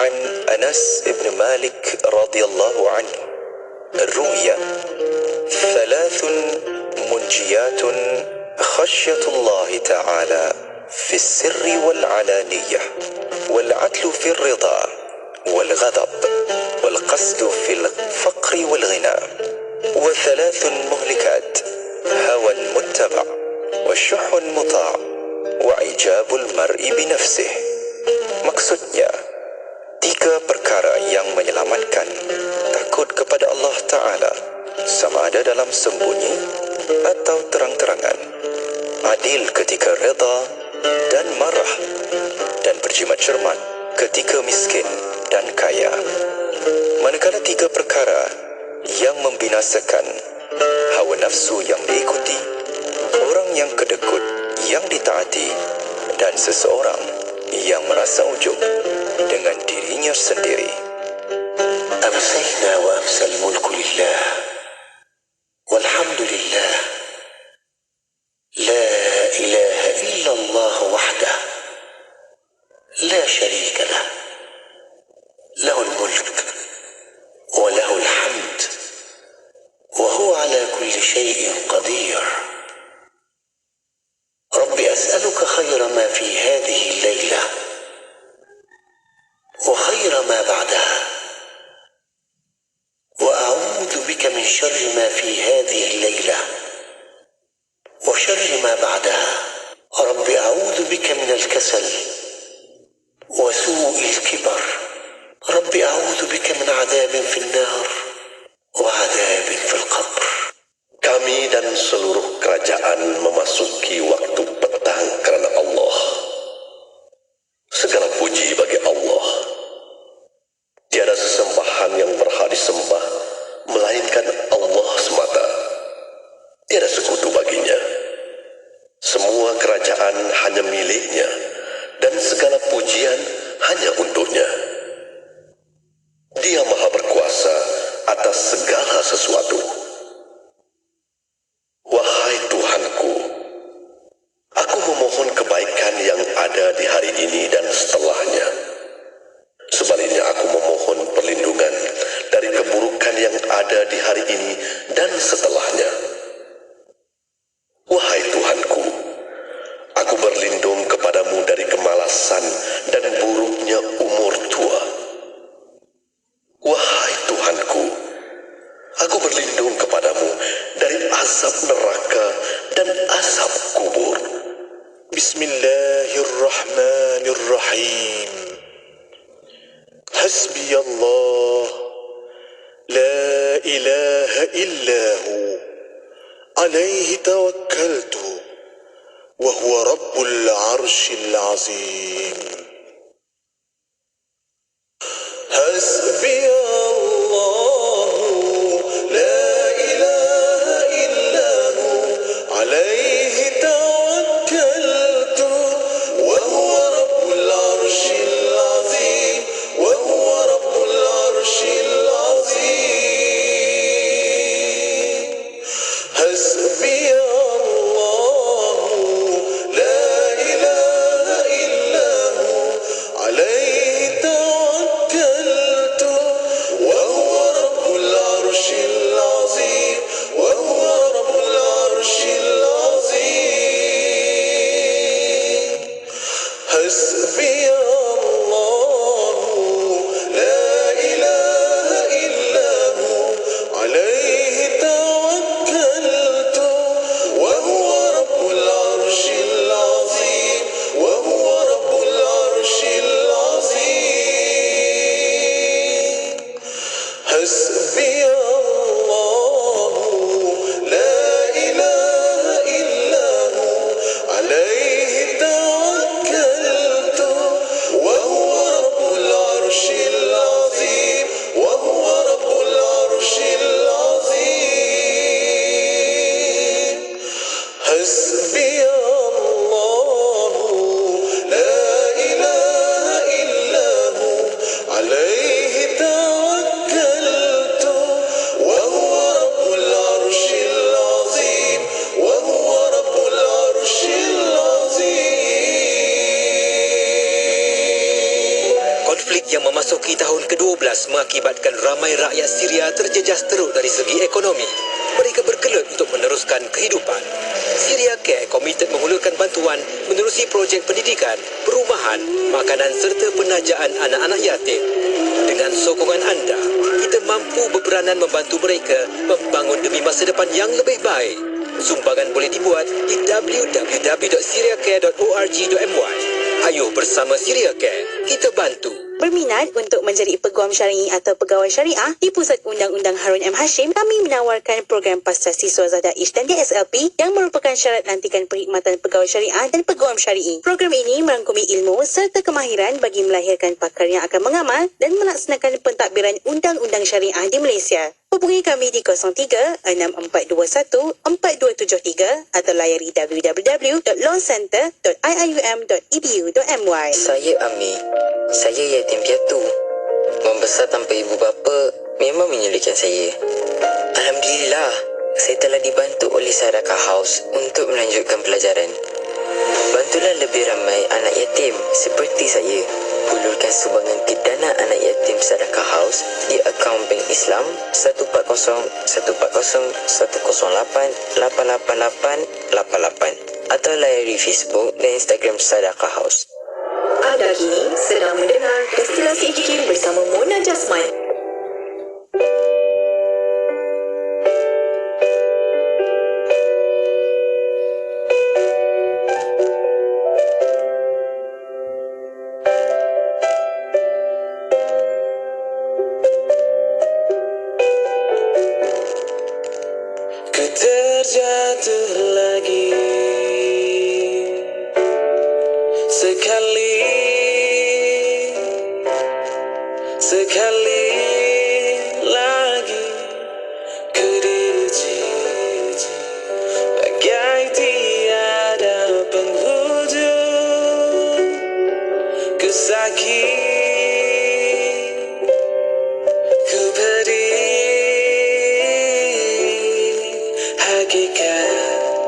عن أنس بن مالك رضي الله عنه روي: ثلاث منجيات خشية الله تعالى في السر والعلانية، والعدل في الرضا والغضب، والقصد في الفقر والغنى. وثلاث مهلكات: هوى متبع، وشح مطاع، وإعجاب المرء بنفسه. Maksudnya, 3 perkara yang menyelamatkan takut kepada Allah Ta'ala, sama ada dalam sembunyi atau terang-terangan, adil ketika reda dan marah, dan berjimat cermat ketika miskin dan kaya. Manakala 3 perkara yang membinasakan: hawa nafsu yang diikuti, orang yang kedekut yang ditaati, dan seseorang yang merasa ujub dengan dirinya sendiri. أمسينا وأمسى الملك لله والحمد لله لا إله إلا الله وحده لا شريك له له الملك وله الحمد وهو على كل شيء قدير. رب أسألك خير ما في هذه الليلة وخير ما بعدها، وأعوذ بك من شر ما في هذه الليلة وشر ما بعدها. رب أعوذ بك من الكسل وسوء الكبر. رب أعوذ بك من عذاب في النار وعذاب في القبر. Kami dan seluruh kerajaan memasuki waktu petang karena Allah. Segala puji bagi Allah. Tiada sesembahan yang berhak disembah melainkan Allah semata. Tiada sekutu baginya. Semua kerajaan hanya miliknya, dan segala pujian hanya untuknya. Dia maha berkuasa atas segala sesuatu. Wahai Tuhanku, aku memohon kebaikan yang ada di hari ini dan setelahnya. Sebaliknya aku memohon perlindungan dari keburukan yang ada di hari ini dan setelahnya. Wahai Tuhanku, aku berlindung kepadamu dari kemalasan dan buruknya umur tua. Wahai Tuhanku, aku berlindung kepadamu dari azab neraka dan azab kubur. Bismillahirrahmanirrahim. Hasbi Allah, la ilaha illahu, alaihi tawakkaltu, wa huwa rabbul arshil azim. Hasbi Allah, la ilaha illahu, alaihi tawakkaltu, wa huwa rabbul arshil azim, wa huwa rabbul arshil azim. Hasbi Allah, la ilaha illahu, alaihi tawakkaltu, wa huwa rabbul arshil azim, wa huwa rabbul arshil azim. Hasbi Allah, la ilaha illahu, alaihi tawakkaltu, wa huwa rabbul arshil azim, wa huwa rabbul arshil azim. Hasbi Allah, la ilaha illahu, alaihi tawakkaltu, wa huwa rabbul arshil azim, wa huwa rabbul arshil azim. Hasbi Allah, la ilaha illahu, alaihi tawakkaltu, mengakibatkan ramai rakyat Syria terjejas teruk dari segi ekonomi. Mereka bergelut untuk meneruskan kehidupan. Syria Care komited menghulurkan bantuan menerusi projek pendidikan, perumahan, makanan serta penajaan anak-anak yatim. Dengan sokongan anda, kita mampu berperanan membantu mereka membangun demi masa depan yang lebih baik. Sumbangan boleh dibuat di www.syriacare.org.my. Ayo bersama Syria Care, kita bantu. Berminat untuk menjadi peguam syar'i atau pegawai syariah di Pusat Undang-Undang Harun M. Hashim, kami menawarkan program Pasca Siswa Zadaish dan DSLP yang merupakan syarat lantikan perkhidmatan pegawai syariah dan peguam syar'i. Program ini merangkumi ilmu serta kemahiran bagi melahirkan pakar yang akan mengamal dan melaksanakan pentadbiran undang-undang syariah di Malaysia. Hubungi kami di 03-6421-4273 atau layari www.lawcenter.iium.edu.my. Saya Ami. Saya yatim piatu. Membesar tanpa ibu bapa memang menyulitkan saya. Alhamdulillah, saya telah dibantu oleh Sadaqah House untuk melanjutkan pelajaran. Bantulah lebih ramai anak yatim seperti saya. Hulurkan sumbangan ke dana anak yatim Sadaqah House di akaun Bank Islam 140-108-888-88 atau layari Facebook dan Instagram Sadaqah House. Anda kini sedang mendengar Destilasi Jikim bersama Mona Jasman. Ku terjatuh lagi sekali lagi ku diuji bagai tiada penghujung. Ku sakit, ku pedih, hakikat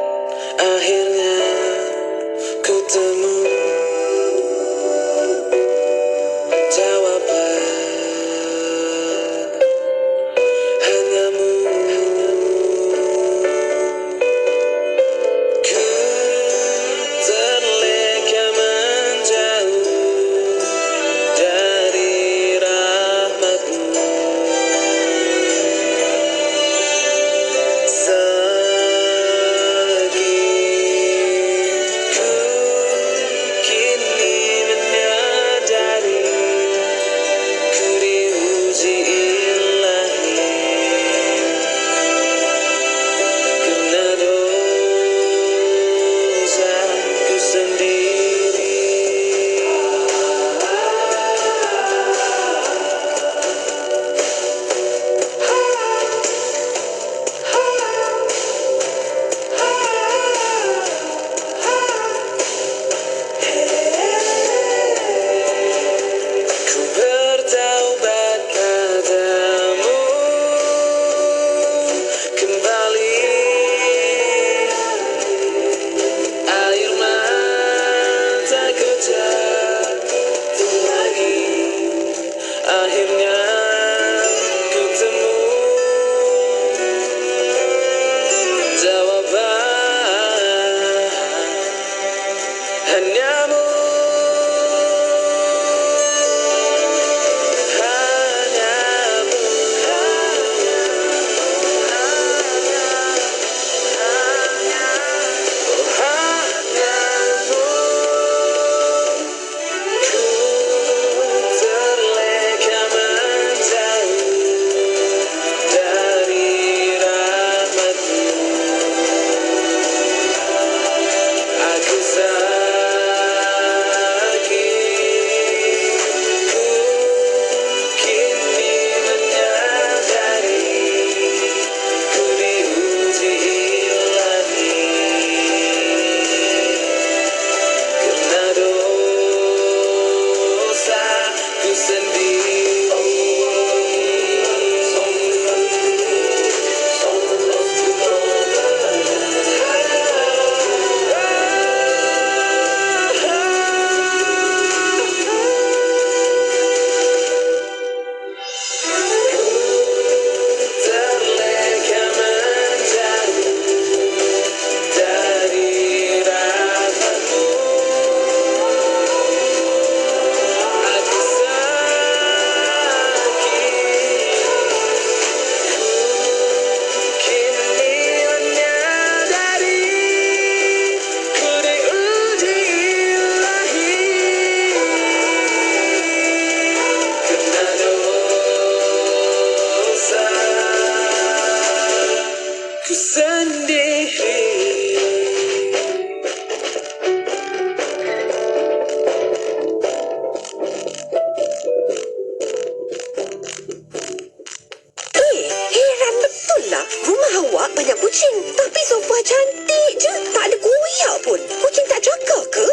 Awak banyak kucing, tapi sofa cantik je. Tak ada koyak pun. Kucing tak cakap ke?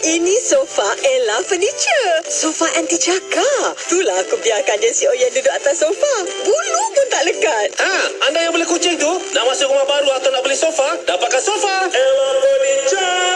Ini sofa Ella Furniture. Sofa anti cakar. Itulah aku biarkan je si Oyen duduk atas sofa. Bulu pun tak lekat. Anda yang beli kucing tu, nak masuk rumah baru atau nak beli sofa, dapatkan sofa Ella Furniture.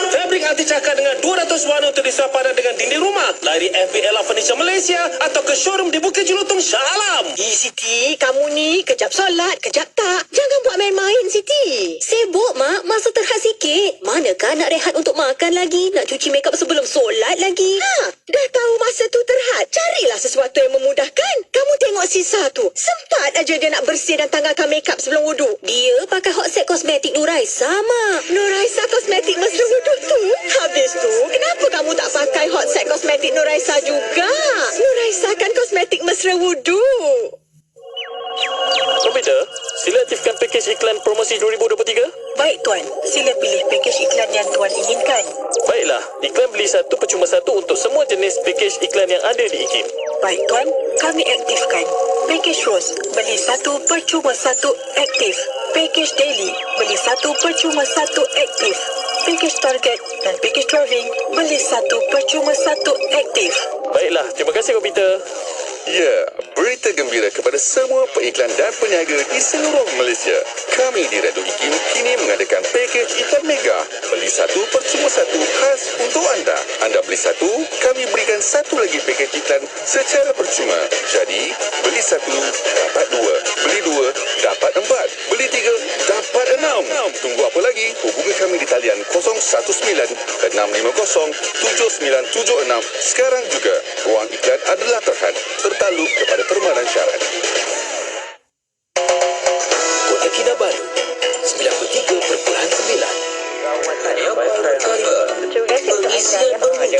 Fabrik anti cakar dengan 200 warna untuk disepadan dengan dinding rumah. Layari FB Ella Furniture Malaysia atau ke showroom di Bukit Jelutong, Shah Alam. Siti, kamu ni kejap solat, kejap tak. Jangan buat main-main, Siti. Sibuk, Mak. Masa terhad sikit. Manakah nak rehat untuk makan lagi? Nak cuci makeup sebelum solat lagi? Dah tahu masa tu terhad. Carilah sesuatu yang memudahkan. Kamu tengok Sisa tu. Sempat aja dia nak bersih dan tanggalkan makeup sebelum wuduk. Dia pakai hot set kosmetik Nuraisa, Mak. Nuraisa kosmetik mesra wuduk tu. Habis tu, kenapa kamu tak pakai hot set kosmetik Nuraisa juga? Nuraisa kan kosmetik mesra wuduk. Komputer, sila aktifkan pakej iklan promosi 2023. Baik, Tuan. Sila pilih pakej iklan yang Tuan inginkan. Baiklah, iklan beli 1 percuma 1 untuk semua jenis pakej iklan yang ada di IKIM. Baik, Tuan. Kami aktifkan. Pakej Rose, beli 1 percuma 1 aktif. Pakej Daily, beli 1 percuma 1 aktif. Pakej Target dan pakej Travelling, beli 1 percuma 1 aktif. Baiklah, terima kasih komputer. Ya, berita gembira kepada semua pengiklan dan peniaga di seluruh Malaysia. Kami di Radio IKIM kini mengadakan pakej iklan mega. Beli 1 percuma 1 khas untuk anda. Anda beli 1, kami berikan 1 lagi pakej iklan secara percuma. Jadi, beli 1, dapat 2. Beli 2, dapat 4. Beli 3, dapat 6. Tunggu apa lagi? Hubungi kami di talian 019 650 7976 sekarang juga. Ruang iklan adalah terhad, tertaluk kepada permainan syarat. Kota Kinabalu 93.9. Pengisian bermutu,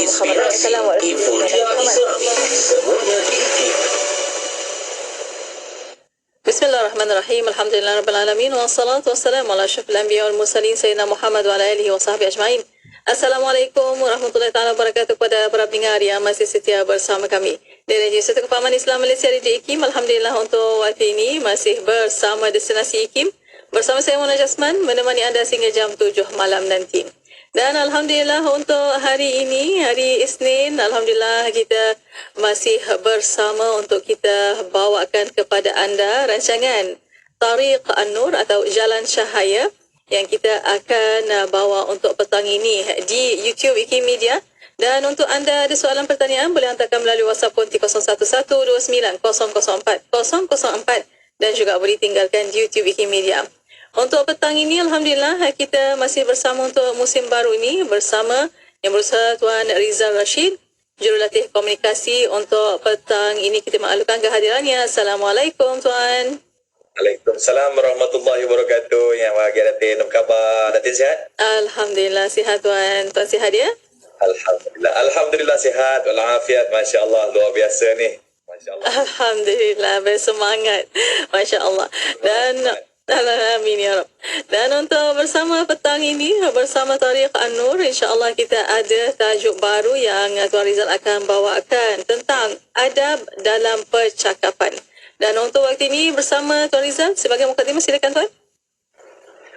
inspirasi, info Islami, semuanya di IKIM. Bismillahirrahmanirrahim. Alhamdulillahirrahmanirrahim. Wassalatu wassalamu ala asyrafil anbiya wal mursalin Sayyidina Muhammad wa ala alihi wa sahbihi ajma'in. Assalamualaikum warahmatullahi taala wabarakatuh kepada para pendengar yang masih setia bersama kami di Radio Satu Kepahaman Islam Malaysia di IKIM. Alhamdulillah untuk waktu ini masih bersama Destinasi IKIM. Bersama saya Mona Jasman menemani anda sehingga jam 7 malam nanti. Dan Alhamdulillah untuk hari ini, hari Isnin, Alhamdulillah kita masih bersama untuk kita bawakan kepada anda rancangan Tariq An-Nur atau Jalan Cahaya yang kita akan bawa untuk petang ini di YouTube IKIM Media. Dan untuk anda ada soalan pertanyaan boleh hantarkan melalui WhatsApp konti 01129004 dan juga boleh tinggalkan di YouTube IKIM Media. Untuk petang ini Alhamdulillah kita masih bersama untuk musim baru ini bersama Yang Berusaha Tuan Rizal Rashid, Jurulatih Komunikasi. Untuk petang ini kita maklumkan kehadirannya. Assalamualaikum Tuan. Waalaikumsalam warahmatullahi wabarakatuh. Yang bahagia Datin, apa khabar? Datin sihat? Alhamdulillah sihat Tuan. Tuan sihat ya? Alhamdulillah sihat walafiat. Masya Allah, luar biasa ni. Masya Allah. Alhamdulillah, bersemangat. Masya Allah. Dan amin ya Rab. Dan untuk bersama petang ini bersama Tariq An-Nur, insya-Allah kita ada tajuk baru yang Tuan Rizal akan bawakan tentang adab dalam percakapan. Dan untuk waktu ini bersama Tuan Rizal sebagai mukadimah, silakan Tuan.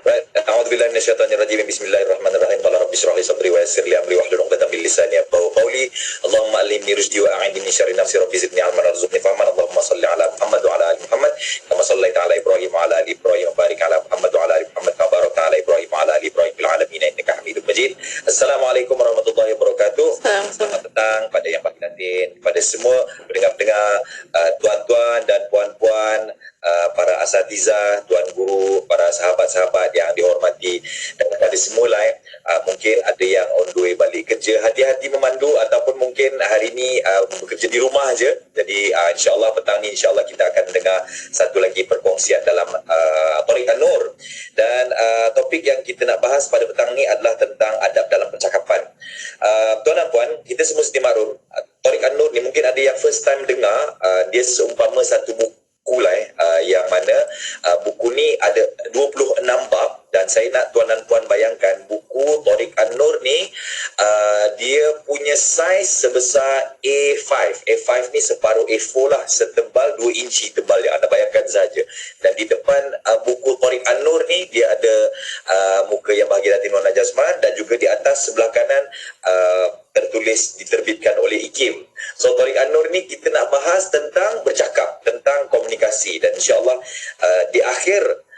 Baik, a'udzubillahi minasyaitonirrajim. Bismillahirrahmanirrahim. Qala rabbi shrah li sadri wa yassir li amri wahlul 'uqdatam min lisani yafqahu qawli. Allahumma allimni rushdi wa a'inni min syarri nafsi, rabbi zidni 'ilman warzuqni fahman. Allahumma shalli 'ala Muhammad wa 'ala ali Muhammad kama shallaita 'ala Ibrahim wa 'ala ali Ibrahim wa barik 'ala Muhammad wa 'ala ali Muhammad kama barakta 'ala Ibrahim wa 'ala ali Ibrahim fil 'alamin innaka Hamidum Majid. Assalamualaikum warahmatullahi wabarakatuh. Selamat petang pada yang Pak Datin, kepada semua pendengar-pendengar, tuan-tuan dan puan-puan, para asatiza, tuan guru, para sahabat-sahabat yang dihormati, dan kepada semula mungkin ada yang on the way balik kerja, hati-hati memandu, ataupun mungkin hari ini bekerja di rumah aja. Jadi insya-Allah petang ni insya-Allah kita akan dengar satu lagi perkongsian dalam Tariq An-Nur. Dan topik yang kita nak bahas pada petang ni adalah tentang adab dalam percakapan. Tuan dan puan, kita semua sedia maklum, Tariq An-Nur ni mungkin ada yang first time dengar. Dia seumpama satu buku yang mana buku ni ada 26 bab, dan saya nak tuan dan puan bayangkan buku Tariq An-Nur ni dia punya punya saiz sebesar A5. A5 ni separuh A4 lah, setebal 2 inci tebalnya. Anda bayangkan saja. Dan di depan buku Tariq An-Nur ni, dia ada muka Yang Bahagia Datin Wan Najasman, dan juga di atas sebelah kanan tertulis diterbitkan oleh IKIM. So Tariq An-Nur ni kita nak bahas tentang bercakap, tentang komunikasi, dan insyaAllah di akhir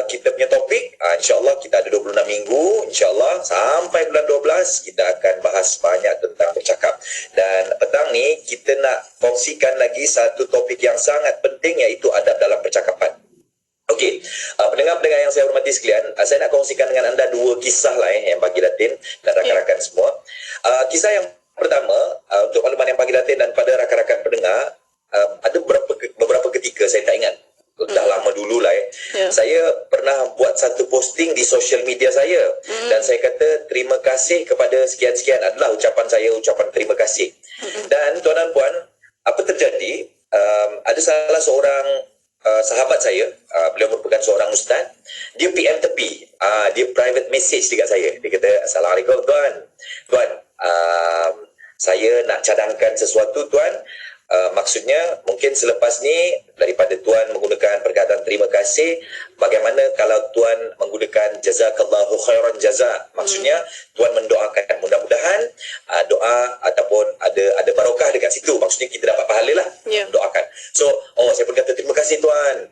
kita punya topik, insyaAllah kita ada 26 minggu, insyaAllah sampai bulan 12 kita akan bahas banyak tentang bercakap. Dan petang ni kita nak kongsikan lagi satu topik yang sangat penting, iaitu adab dalam percakapan. Okey, pendengar-pendengar yang saya hormati sekalian, saya nak kongsikan dengan anda 2 kisah lah yang bagi Datin dan rakan-rakan semua. Kisah yang pertama, untuk makluman yang bagi Datin dan pada rakan-rakan pendengar, ada beberapa ketika saya tak ingat, dah lama dulu lah saya pernah buat satu posting di social media saya, dan saya kata terima kasih kepada sekian-sekian, adalah ucapan saya, ucapan terima kasih. Dan tuan dan puan, apa terjadi, ada salah seorang sahabat saya, beliau merupakan seorang ustaz, dia PM tepi, dia private message dekat saya. Dia kata, Assalamualaikum tuan, saya nak cadangkan sesuatu tuan. Maksudnya mungkin selepas ni, daripada tuan menggunakan perkataan terima kasih, bagaimana kalau tuan menggunakan jazakallahu khairan jaza. Maksudnya tuan mendoakan, mudah-mudahan doa ataupun ada barokah dekat situ. Maksudnya kita dapat pahala lah, doakan. So saya pun kata terima kasih tuan,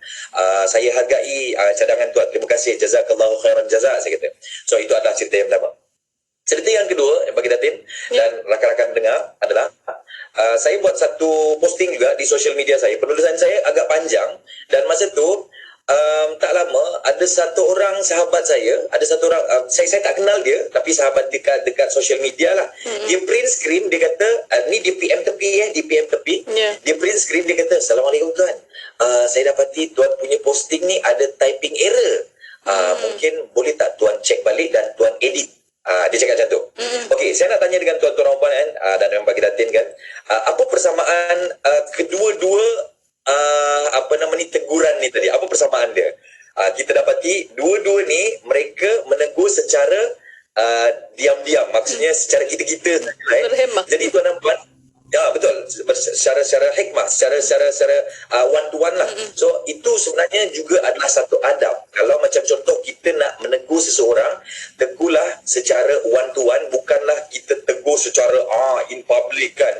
saya hargai cadangan tuan, terima kasih, jazakallahu khairan jaza, saya kata. So itu adalah cerita yang pertama. Cerita yang kedua yang bagi Datin dan rakan-rakan dengar adalah saya buat satu posting juga di social media saya. Penulisan saya agak panjang, dan masa tu tak lama ada satu orang sahabat saya, ada satu orang saya tak kenal dia, tapi sahabat dekat social media lah. Dia print screen, dia kata ni dia PM tepi dia PM tepi. Dia print screen, dia kata, Assalamualaikum tuan, saya dapati tuan punya posting ni ada typing error. Mungkin boleh tak tuan cek balik dan tuan edit. Dia cakap macam tu. Okey, saya nak tanya dengan tuan-tuan dan puan dan yang bagi Datin kan, apa persamaan kedua-dua teguran ni tadi? Apa persamaan dia? Kita dapati dua-dua ni mereka menegur secara diam-diam, maksudnya secara kita-kita saja. Jadi tuan dan puan, ya betul, secara hikmah, secara one to one lah. So itu sebenarnya juga adalah satu adab. Kalau macam contoh kita nak menegur seseorang, tegurlah secara one to one, bukanlah kita tegur secara in public kan.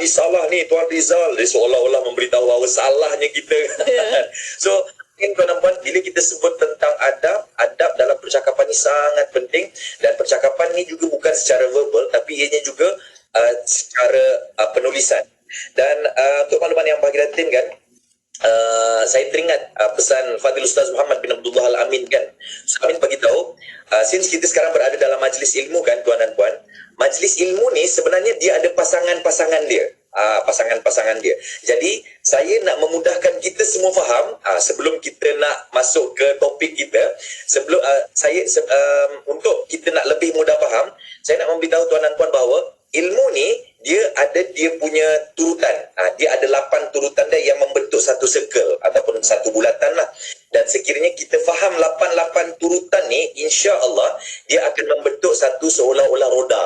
Ni salah ni Tuan Rizal, dia seolah-olah memberitahu bahawa salahnya kita. So tuan dan puan, bila kita sebut tentang adab dalam percakapan ni sangat penting, dan percakapan ni juga bukan secara verbal, tapi ianya juga secara penulisan. Dan untuk makluman yang bagi Datin kan, saya teringat pesan Fadil Ustaz Muhammad bin Abdullah Al-Amin kan. Ustaz Amin bagi tahu, since kita sekarang berada dalam majlis ilmu kan tuan dan puan, majlis ilmu ni sebenarnya dia ada pasangan-pasangan dia. Pasangan-pasangan dia. Jadi saya nak memudahkan kita semua faham, sebelum kita nak masuk ke topik kita, sebelum untuk kita nak lebih mudah faham, saya nak memberitahu tuan dan puan bahawa ilmu ni dia ada dia punya turutan. Dia ada 8 turutan dia yang membentuk satu circle ataupun satu bulatan lah. Dan sekiranya kita faham 8 turutan ni, insya-Allah dia akan membentuk satu seolah-olah roda.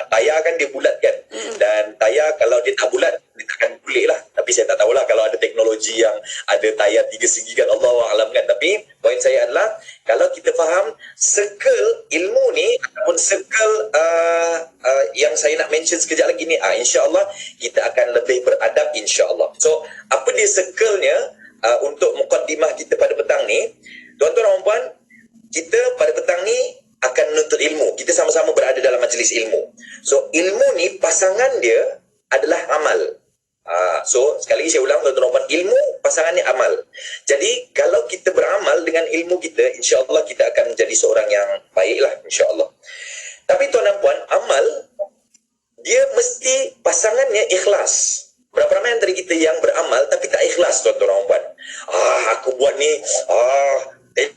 Tayar kan dia bulat kan. Dan tayar kalau dia tak bulat, dia takkan kulik lah. Tapi saya tak tahulah kalau ada teknologi yang ada tayar 3 segi kan, Allahu'alam kan. Tapi poin saya adalah, kalau kita faham circle ilmu ni ataupun circle yang saya nak mention sekejap lagi ni, insya-Allah kita akan lebih beradab insya-Allah. So apa dia circle-nya? Untuk mukaddimah kita pada petang ni, tuan-tuan dan puan, kita pada petang ni akan menuntut ilmu. Kita sama-sama berada dalam majlis ilmu. So ilmu ni pasangan dia adalah amal. So sekali lagi saya ulang tuan-tuan dan puan, ilmu pasangannya amal. Jadi kalau kita beramal dengan ilmu kita, insya-Allah kita akan menjadi seorang yang baiklah insya-Allah. Tapi tuan dan puan, amal dia mesti pasangannya ikhlas. Berapa ramai antara kita yang beramal tapi tak ikhlas tuan-tuan dan puan? Aku buat ni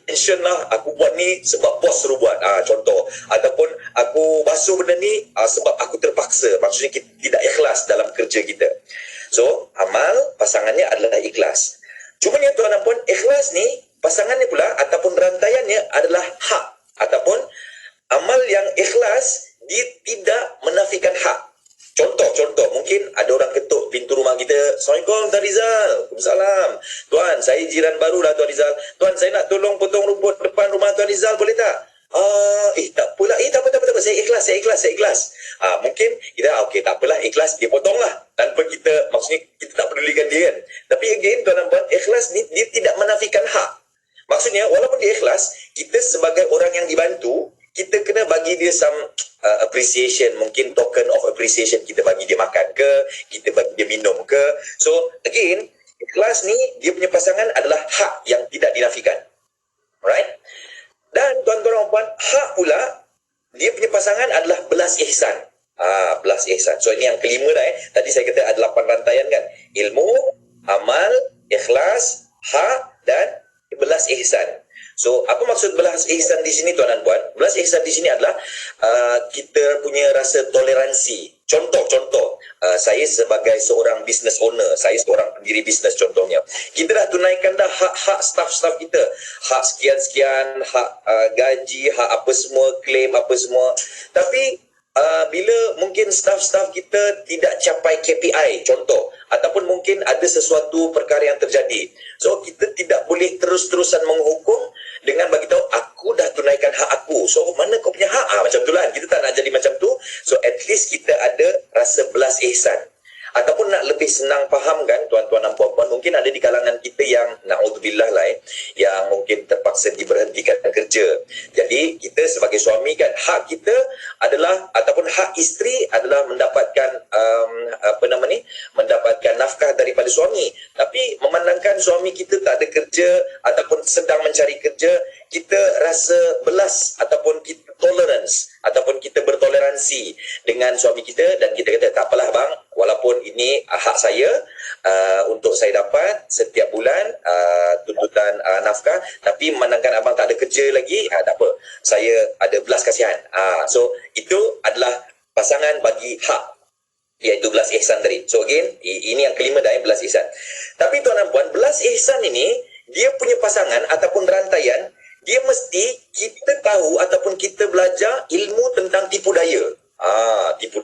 tension lah, aku buat ni sebab bos suruh buat, contoh. Ataupun aku basuh benda ni sebab aku terpaksa. Maksudnya kita tidak ikhlas dalam kerja kita. So amal pasangannya adalah ikhlas. Cumanya tuan dan puan, ikhlas ni pasangannya pula ataupun rantaiannya adalah hak. Ataupun amal yang ikhlas dia tidak menafikan hak. Contoh, mungkin ada orang ketuk pintu rumah kita. Assalamualaikum Tuan Rizal. Waalaikumsalam. Tuan, saya jiran baru lah Tuan Rizal. Tuan, saya nak tolong potong rumput depan rumah Tuan Rizal, boleh tak? Tak apalah. Tak apa. Saya ikhlas. Mungkin kita, okey, tak apalah, ikhlas, dia potong lah. Tanpa kita, maksudnya kita tak pedulikan dia kan. Tapi again, tuan dan puan, ikhlas ni, dia tidak menafikan hak. Maksudnya, walaupun dia ikhlas, kita sebagai orang yang dibantu, kita kena bagi dia some appreciation, mungkin token of appreciation. Kita bagi dia makan ke, kita bagi dia minum ke. So, again, ikhlas ni, dia punya pasangan adalah hak yang tidak dinafikan. Right? Dan tuan-tuan dan puan, hak pula, dia punya pasangan adalah belas ihsan. Belas ihsan. So, ini yang kelima dah Tadi saya kata ada 8 rantaian kan. Ilmu, amal, ikhlas, hak dan belas ihsan. So, apa maksud belas ihsan di sini tuan dan puan? Belas ihsan di sini adalah kita punya rasa toleransi. Contoh, saya sebagai seorang business owner, saya seorang pendiri bisnes contohnya. Kita dah tunaikan dah hak-hak staff-staff kita. Hak sekian-sekian, hak gaji, hak apa semua, claim apa semua. Tapi bila mungkin staff-staff kita tidak capai KPI, contoh, ataupun mungkin ada sesuatu perkara yang terjadi. So, kita tidak boleh terus-terusan menghukum dengan bagi tahu aku dah tunaikan hak aku. So, mana kau punya hak? Macam tu lah. Kita tak nak jadi macam tu. So, at least kita ada rasa belas ihsan. Ataupun nak lebih senang faham kan tuan-tuan dan puan-puan, mungkin ada di kalangan kita yang na'udzubillah lah yang mungkin terpaksa diberhentikan kerja. Jadi kita sebagai suami kan, hak kita adalah ataupun hak isteri adalah mendapatkan mendapatkan nafkah daripada suami. Tapi memandangkan suami kita tak ada kerja ataupun sedang mencari kerja, kita rasa belas ataupun kita tolerance ataupun kita bertoleransi dengan suami kita dan kita kata tak apalah bang, walaupun ini hak saya untuk saya dapat setiap bulan tuntutan nafkah, tapi memandangkan abang tak ada kerja lagi, tak apa, saya ada belas kasihan. So itu adalah pasangan bagi hak, iaitu belas ihsan tadi. So again, ini yang kelima dah, belas ihsan. Tapi tuan dan puan, belas ihsan ini dia punya pasangan ataupun rantaian, dia mesti kita tahu ataupun kita belajar ilmu tentang tipu daya. Tipu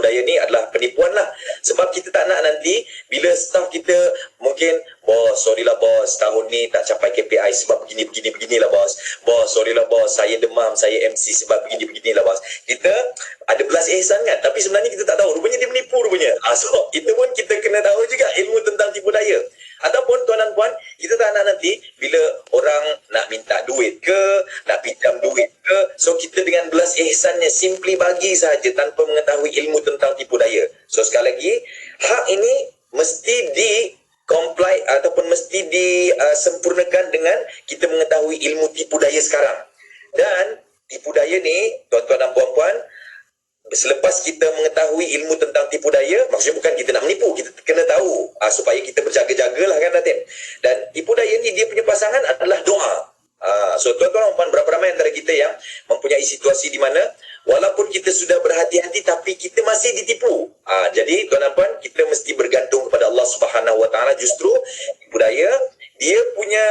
daya ni adalah penipuan lah. Sebab kita tak nak nanti bila staff kita mungkin, bos, sorry lah bos, tahun ni tak capai KPI sebab begini lah bos. Bos, sorry lah bos, saya demam, saya MC sebab begini lah bos. Kita ada belas ihsan kan, tapi sebenarnya kita tak tahu, rupanya dia menipu rupanya. So, itu pun kita kena tahu juga ilmu tentang tipu daya. Ataupun tuan dan puan, kita tak nak nanti bila orang nak minta duit ke, nak pinjam duit ke, so kita dengan belas ihsannya simply bagi sahaja tanpa mengetahui ilmu tentang tipu daya. So sekali lagi, hak ini mesti di-comply ataupun mesti disempurnakan dengan kita mengetahui ilmu tipu daya sekarang. Dan tipu daya ni, tuan-tuan dan puan-puan, selepas kita mengetahui ilmu tentang tipu daya, maksudnya bukan kita nak menipu, kita kena tahu supaya kita berjaga-jagalah kan Datin. Dan tipu daya ni dia punya pasangan adalah doa. So tuan-tuan dan puan, berapa ramai antara kita yang mempunyai situasi di mana walaupun kita sudah berhati-hati tapi kita masih ditipu. Jadi tuan dan puan, kita mesti bergantung kepada Allah Subhanahu Wa Taala. Justru tipu daya, dia punya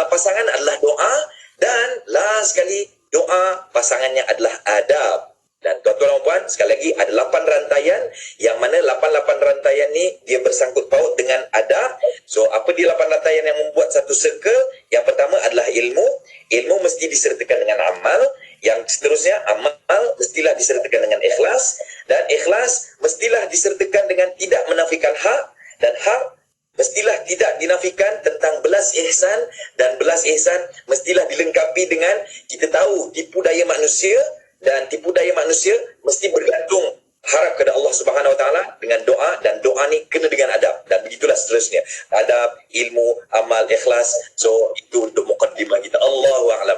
pasangan adalah doa, dan last sekali doa pasangannya adalah adab. Dan tuan-tuan dan puan, sekali lagi ada 8 rantaian, yang mana 8 rantaian ni dia bersangkut paut dengan adab. So apa dia 8 rantaian yang membuat satu circle? Yang pertama adalah ilmu. Ilmu mesti disertakan dengan amal. Yang seterusnya, amal mestilah disertakan dengan ikhlas, dan ikhlas mestilah disertakan dengan tidak menafikan hak, dan hak mestilah tidak dinafikan tentang belas ihsan, dan belas ihsan mestilah dilengkapi dengan kita tahu tipu daya manusia. Dan tipu daya manusia mesti bergantung harap kepada Allah Subhanahu Wa Taala dengan doa, dan doa ni kena dengan adab, dan begitulah seterusnya, adab, ilmu, amal, ikhlas. So itu untuk mukaddimah kita. Allahu a'lam.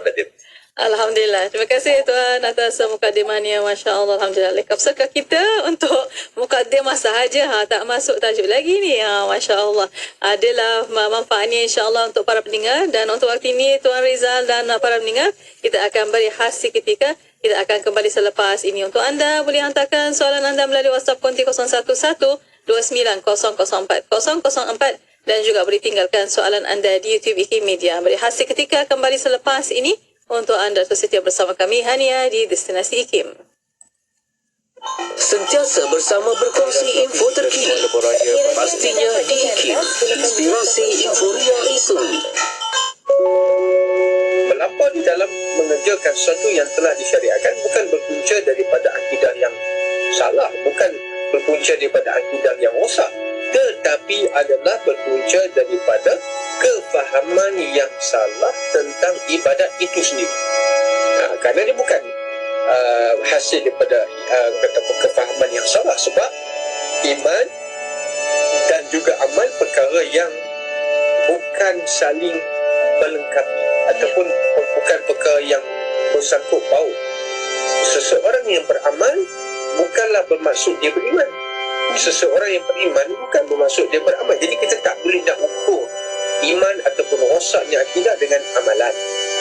Alhamdulillah. Terima kasih Tuan atas mukadimahnya. Masya Allah. Alhamdulillah. Lekap kita untuk mukadimah sahaja. Tak masuk tajuk lagi ni. Masya Allah. Adalah manfaatnya insya-Allah untuk para pendengar. Dan untuk waktu ini Tuan Rizal dan para pendengar, kita akan beri hasil ketika kita akan kembali selepas ini. Untuk anda boleh hantarkan soalan anda melalui WhatsApp konti 011-29004004 dan juga boleh tinggalkan soalan anda di YouTube IKIM Media. Beri hasil ketika kembali selepas ini untuk anda terus setia bersama kami Hania di Destinasi IKIM. Sentiasa bersama berkongsi info terkini. Pastinya di IKIM, Inspirasi Inforia Isu. Melapor di dalam mengerjakan sesuatu yang telah disyariatkan bukan berpunca daripada akidah yang salah, bukan berpunca daripada akidah yang rosak, tetapi adalah berpunca daripada kefahaman yang salah tentang ibadat itu sendiri. Kerana dia bukan hasil daripada kefahaman yang salah, sebab iman dan juga amal perkara yang bukan saling melengkapi ataupun bukan perkara yang bersangkut paut. Seseorang yang beramal bukanlah bermaksud dia beriman. Seseorang yang beriman bukan bermaksud dia beramal. Jadi kita tak boleh nak ukur iman ataupun rosaknya akidah dengan amalan.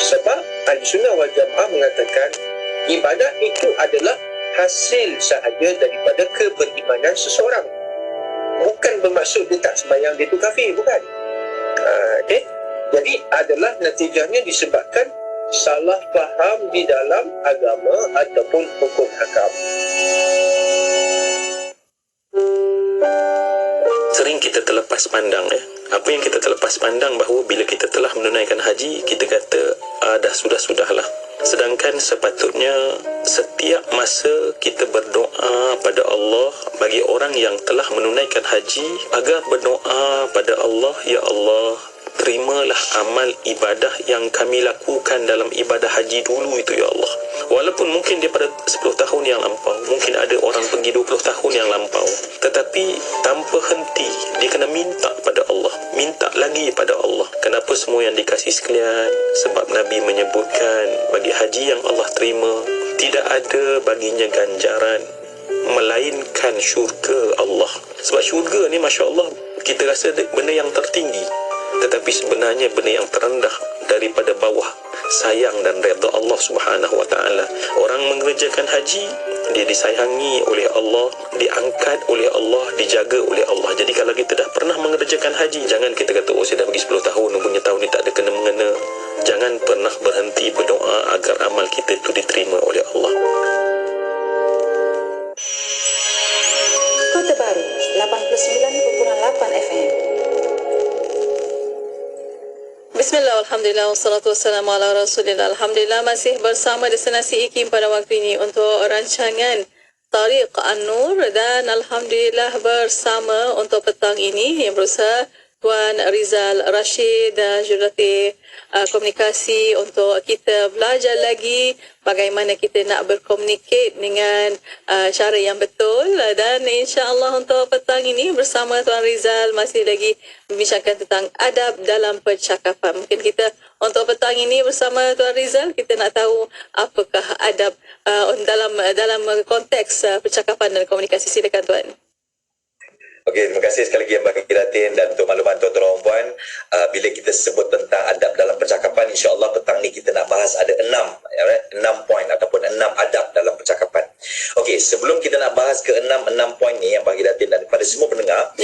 Sebab Ahlussunnah wal Jamaah mengatakan ibadat itu adalah hasil sahaja daripada keberimanan seseorang. Bukan bermaksud dia tak sembahyang, dia tu kafir, bukan. Okay? Jadi adalah natijahnya disebabkan salah faham di dalam agama ataupun hukum hakam. Sering kita terlepas pandang apa yang kita terlepas pandang, bahawa bila kita telah menunaikan haji, kita kata dah sudah-sudahlah. Sedangkan sepatutnya setiap masa kita berdoa pada Allah bagi orang yang telah menunaikan haji, agar berdoa pada Allah, ya Allah, terimalah amal ibadah yang kami lakukan dalam ibadah haji dulu itu, ya Allah. Walaupun mungkin daripada 10 tahun yang lampau, mungkin ada orang pergi 20 tahun yang lampau, tetapi tanpa henti dia kena minta pada Allah, minta lagi pada Allah. Kenapa semua yang dikasih sekalian? Sebab Nabi menyebutkan bagi haji yang Allah terima, tidak ada baginya ganjaran melainkan syurga Allah. Sebab syurga ni, Masya Allah, kita rasa benda yang tertinggi, tetapi sebenarnya benda yang terendah daripada bawah sayang dan redha Allah Subhanahu wa taala. Orang mengerjakan haji, dia disayangi oleh Allah, diangkat oleh Allah, dijaga oleh Allah. Jadi kalau kita dah pernah mengerjakan haji, jangan kita kata saya dah pergi 10 tahun, punya tahun ni tak ada kena mengena. Jangan pernah berhenti berdoa agar amal kita itu diterima oleh Allah. Kota Baru 89.8 FM. Bismillah, alhamdulillah, wassalatu wassalamu ala rasulillah. Alhamdulillah, masih bersama destinasi IKIM pada waktu ini untuk rancangan Tariq An-Nur, dan alhamdulillah bersama untuk petang ini yang berusaha Tuan Rizal Rashid dan Jurati komunikasi untuk kita belajar lagi bagaimana kita nak berkomunikasi dengan cara yang betul. Dan insya-Allah untuk petang ini bersama Tuan Rizal masih lagi membincangkan tentang adab dalam percakapan. Mungkin kita untuk petang ini bersama Tuan Rizal, kita nak tahu apakah adab dalam konteks percakapan dan komunikasi. Silakan Tuan. Okey, terima kasih sekali lagi yang bagi Datin, dan untuk makluman tuan-tuan dan puan, bila kita sebut tentang adab dalam percakapan, insya-Allah petang ni kita nak bahas ada 6 poin ataupun 6 adab dalam percakapan. Okey, sebelum kita nak bahas ke 6 poin ni yang bagi Datin dan kepada semua pendengar,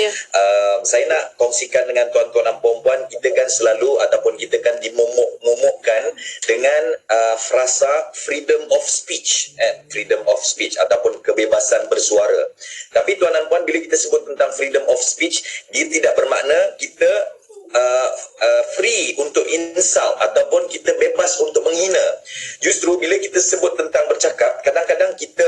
saya nak kongsikan dengan tuan-tuan dan puan-puan, kita kan selalu ataupun kita kan dimomokkan dengan frasa freedom of speech, ataupun kebebasan bersuara. Tapi tuan dan puan, bila kita sebut tentang freedom of speech, dia tidak bermakna kita free untuk insult ataupun kita bebas untuk menghina. Justru bila kita sebut tentang bercakap, kadang-kadang kita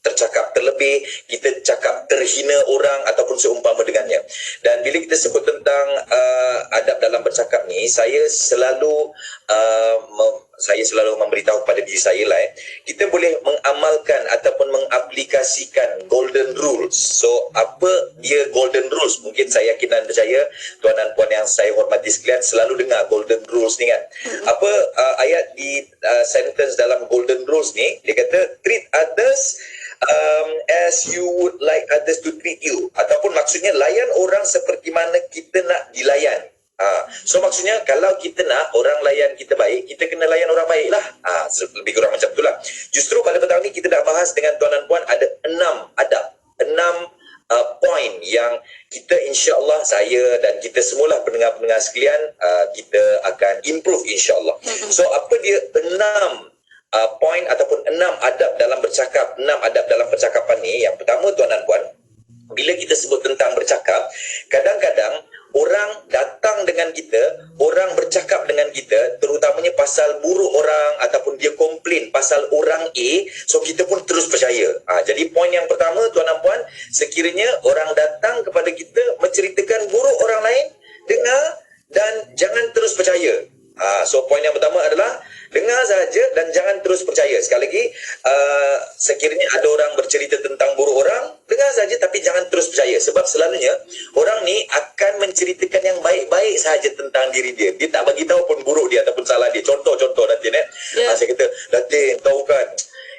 tercakap terlebih, kita cakap terhina orang ataupun seumpama dengannya. Dan bila kita sebut tentang adab dalam bercakap ni, saya selalu memberitahu kepada diri saya lah, kita boleh mengamalkan ataupun mengaplikasikan golden rules. So apa dia golden rules? Mungkin saya yakin dan percaya tuan dan puan yang saya hormati sekalian selalu dengar golden rules ni kan. Apa ayat di sentence dalam golden rules ni, dia kata treat others as you would like others to treat you, ataupun maksudnya layan orang seperti mana kita nak dilayan. So maksudnya kalau kita nak orang layan kita baik, kita kena layan orang baik lah. Lebih kurang macam itulah. Justru pada petang ni kita nak bahas dengan tuan dan puan ada 6 adab, 6 poin yang kita insya-Allah, saya dan kita semualah pendengar-pendengar sekalian, kita akan improve insya-Allah. So apa dia 6 poin ataupun 6 adab dalam bercakap, 6 adab dalam percakapan ni. Yang pertama, tuan dan puan, bila kita sebut tentang bercakap, kadang-kadang orang datang dengan kita, orang bercakap dengan kita, terutamanya pasal buruk orang ataupun dia komplain pasal orang A, so kita pun terus percaya. Jadi poin yang pertama, tuan dan puan, sekiranya orang datang kepada kita menceritakan buruk orang lain, dengar dan jangan terus percaya. So poin yang pertama adalah dengar saja dan jangan terus percaya. Sekali lagi, sekiranya ada orang bercerita tentang buruk orang, dengar saja tapi jangan terus percaya. Sebab selalunya orang ni akan menceritakan yang baik-baik saja tentang diri dia. Dia tak bagi tahu pun buruk dia ataupun salah dia. Contoh Datin, saya kata, Datin, tahu kan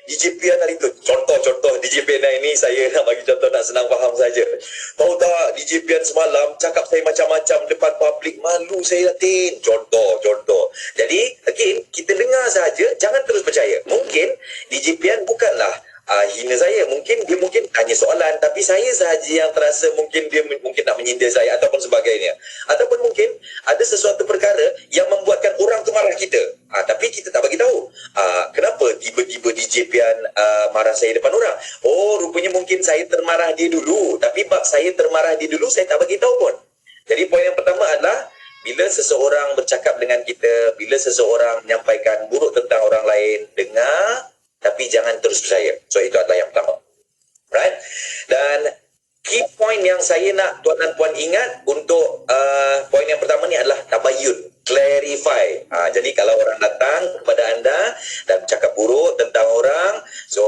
DJ Pian hari tu, contoh DJ Pian ini, saya nak bagi contoh nak senang faham saja. Tahu tak DJ Pian semalam cakap saya macam-macam depan publik, malu saya Datin. Contoh. Jadi again, kita dengar saja, jangan terus percaya. Mungkin DJ Pian bukanlah hina saya, mungkin dia tanya soalan, tapi saya sahaja yang terasa mungkin dia mungkin nak menyindir saya ataupun sebagainya. Ataupun mungkin ada sesuatu perkara yang membuatkan orang tu marah kita, tapi kita tak bagi tahu. Kenapa tiba-tiba DJ Pian marah saya depan orang? Oh, rupanya mungkin saya termarah dia dulu, tapi bab saya termarah dia dulu saya tak bagi tahu pun. Jadi poin yang pertama adalah bila seseorang bercakap dengan kita, bila seseorang menyampaikan buruk tentang orang lain, dengar tapi jangan terus percaya. So itu adalah yang pertama. Right? Dan key point yang saya nak tuan dan puan ingat untuk poin yang pertama ni adalah tabayun, clarify. Jadi kalau orang datang kepada anda dan bercakap buruk tentang orang, so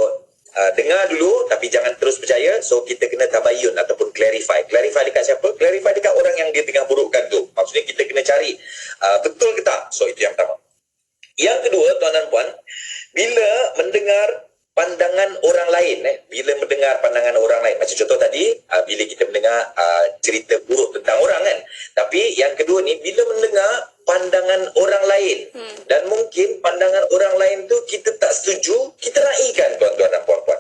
dengar dulu tapi jangan terus percaya. So kita kena tabayun ataupun clarify. Clarify dekat siapa? Clarify dekat orang yang dia tengah burukkan tu. Maksudnya kita kena cari betul ke tak. So itu yang pertama. Yang kedua, tuan dan puan, bila mendengar pandangan orang lain, bila mendengar pandangan orang lain, macam contoh tadi, bila kita mendengar cerita buruk tentang orang kan, tapi yang kedua ni, bila mendengar pandangan orang lain, dan mungkin pandangan orang lain tu kita tak setuju, kita raikan tuan-tuan dan puan-puan.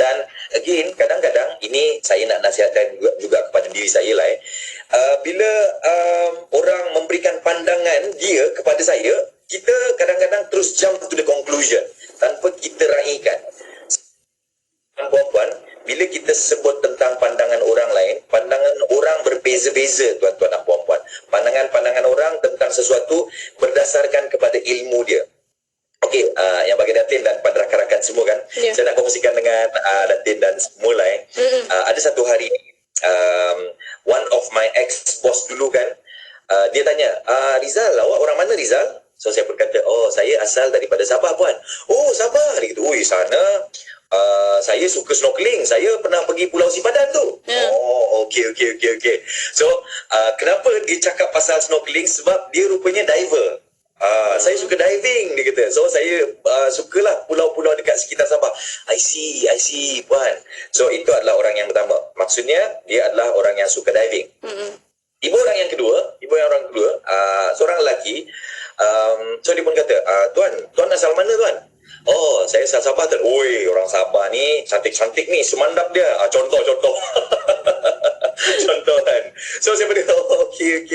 Dan again, kadang-kadang ini saya nak nasihatkan juga kepada diri saya lah. Bila orang memberikan pandangan dia kepada saya, kita kadang-kadang terus jump to the conclusion tanpa kita raikan. Puan-puan, bila kita sebut tentang pandangan orang lain, pandangan orang berbeza-beza tuan-tuan dan puan-puan. Pandangan-pandangan orang tentang sesuatu berdasarkan kepada ilmu dia. Okey, yang bagi Datin dan pada rakan-rakan semua kan, saya nak kongsikan dengan Datin dan semua lah. Ada satu hari, one of my ex-boss dulu kan, dia tanya, Rizal, awak orang mana Rizal? So saya pun kata, oh saya asal daripada Sabah puan. Oh Sabah. Dia kata, ui sana saya suka snorkeling. Saya pernah pergi Pulau Sipadan tu. Oh okey. So kenapa dia cakap pasal snorkeling? Sebab dia rupanya diver. Saya suka diving, dia kata. So saya sukalah pulau-pulau dekat sekitar Sabah. I see puan. So itu adalah orang yang pertama. Maksudnya dia adalah orang yang suka diving. Ibu orang yang kedua, seorang lelaki. So dia pun kata, tuan asal mana tuan? Oh, saya asal Sabah tuan. Oi, orang Sabah ni cantik-cantik ni, semandap dia. Contoh. Contoh kan. So saya pun okey,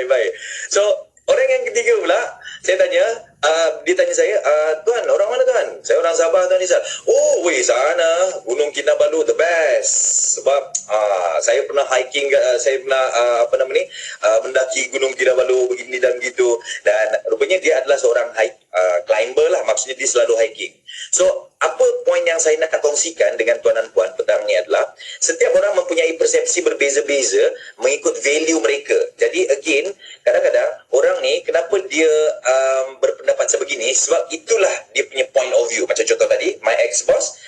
baik. So orang yang ketiga pula, saya tanya, dia tanya saya, tuan, orang mana tuan? Saya orang Sabah tuan Rizal. Oh, weh, sana Gunung Kinabalu the best. Sebab saya pernah hiking, saya pernah mendaki Gunung Kinabalu begini dan begitu. Dan rupanya dia adalah seorang climber lah, maksudnya dia selalu hiking. So, apa poin yang saya nak kongsikan dengan tuan dan puan petang ni adalah, setiap orang mempunyai persepsi berbeza-beza mengikut value mereka. Jadi again, kadang-kadang orang ni kenapa dia berpendapat sebegini, sebab itulah dia punya point of view. Macam contoh tadi, my ex-boss,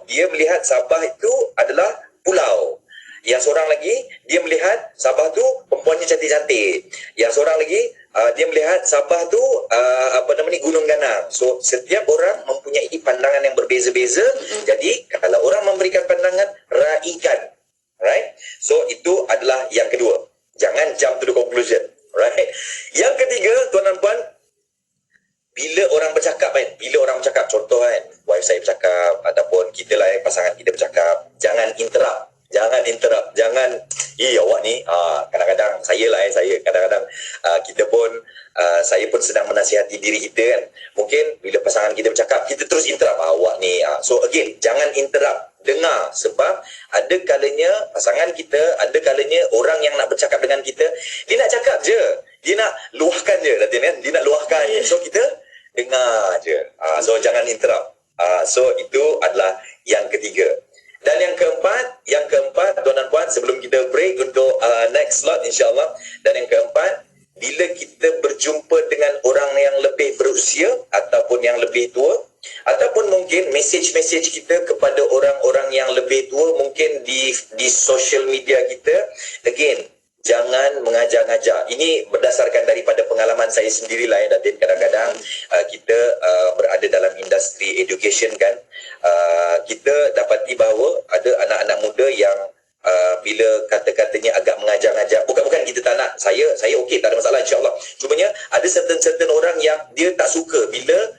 dia melihat Sabah itu adalah pulau. Yang seorang lagi, dia melihat Sabah tu perempuannya cantik-cantik. Yang seorang lagi, dia melihat Sabah tu Gunung Ganang. So setiap orang mempunyai pandangan yang berbeza-beza. Jadi kalau orang memberikan pandangan, raikan. Right? So itu adalah yang kedua. Jangan jump to the conclusion. Right? Yang ketiga, tuan dan puan, bila orang bercakap, contoh kan, wife saya bercakap ataupun kita lah pasangan kita bercakap, jangan interrupt. Jangan interrupt, jangan awak ni kadang-kadang saya kadang-kadang kita pun saya pun sedang menasihati diri kita kan. Mungkin bila pasangan kita bercakap, kita terus interrupt awak ni. So again, jangan interrupt, dengar, sebab ada kalanya pasangan kita, ada kalanya orang yang nak bercakap dengan kita, dia nak cakap je, dia nak luahkan je, kan? Dia nak luahkan je. So kita dengar je. So jangan interrupt. So itu adalah yang ketiga. Dan yang keempat tuan dan puan, sebelum kita break untuk next slot insyaAllah, dan yang keempat, bila kita berjumpa dengan orang yang lebih berusia ataupun yang lebih tua, ataupun mungkin mesej-mesej kita kepada orang-orang yang lebih tua, mungkin di social media kita, again, jangan mengajar-ngajar. Ini berdasarkan daripada pengalaman saya sendirilah ya, Datin. Kadang-kadang kita berada dalam industri education kan, kita dapati bahawa ada anak-anak muda yang bila kata-katanya agak mengajar-ngajar, bukan kita tak nak, saya okey, tak ada masalah insyaAllah. Cumanya ada certain orang yang dia tak suka bila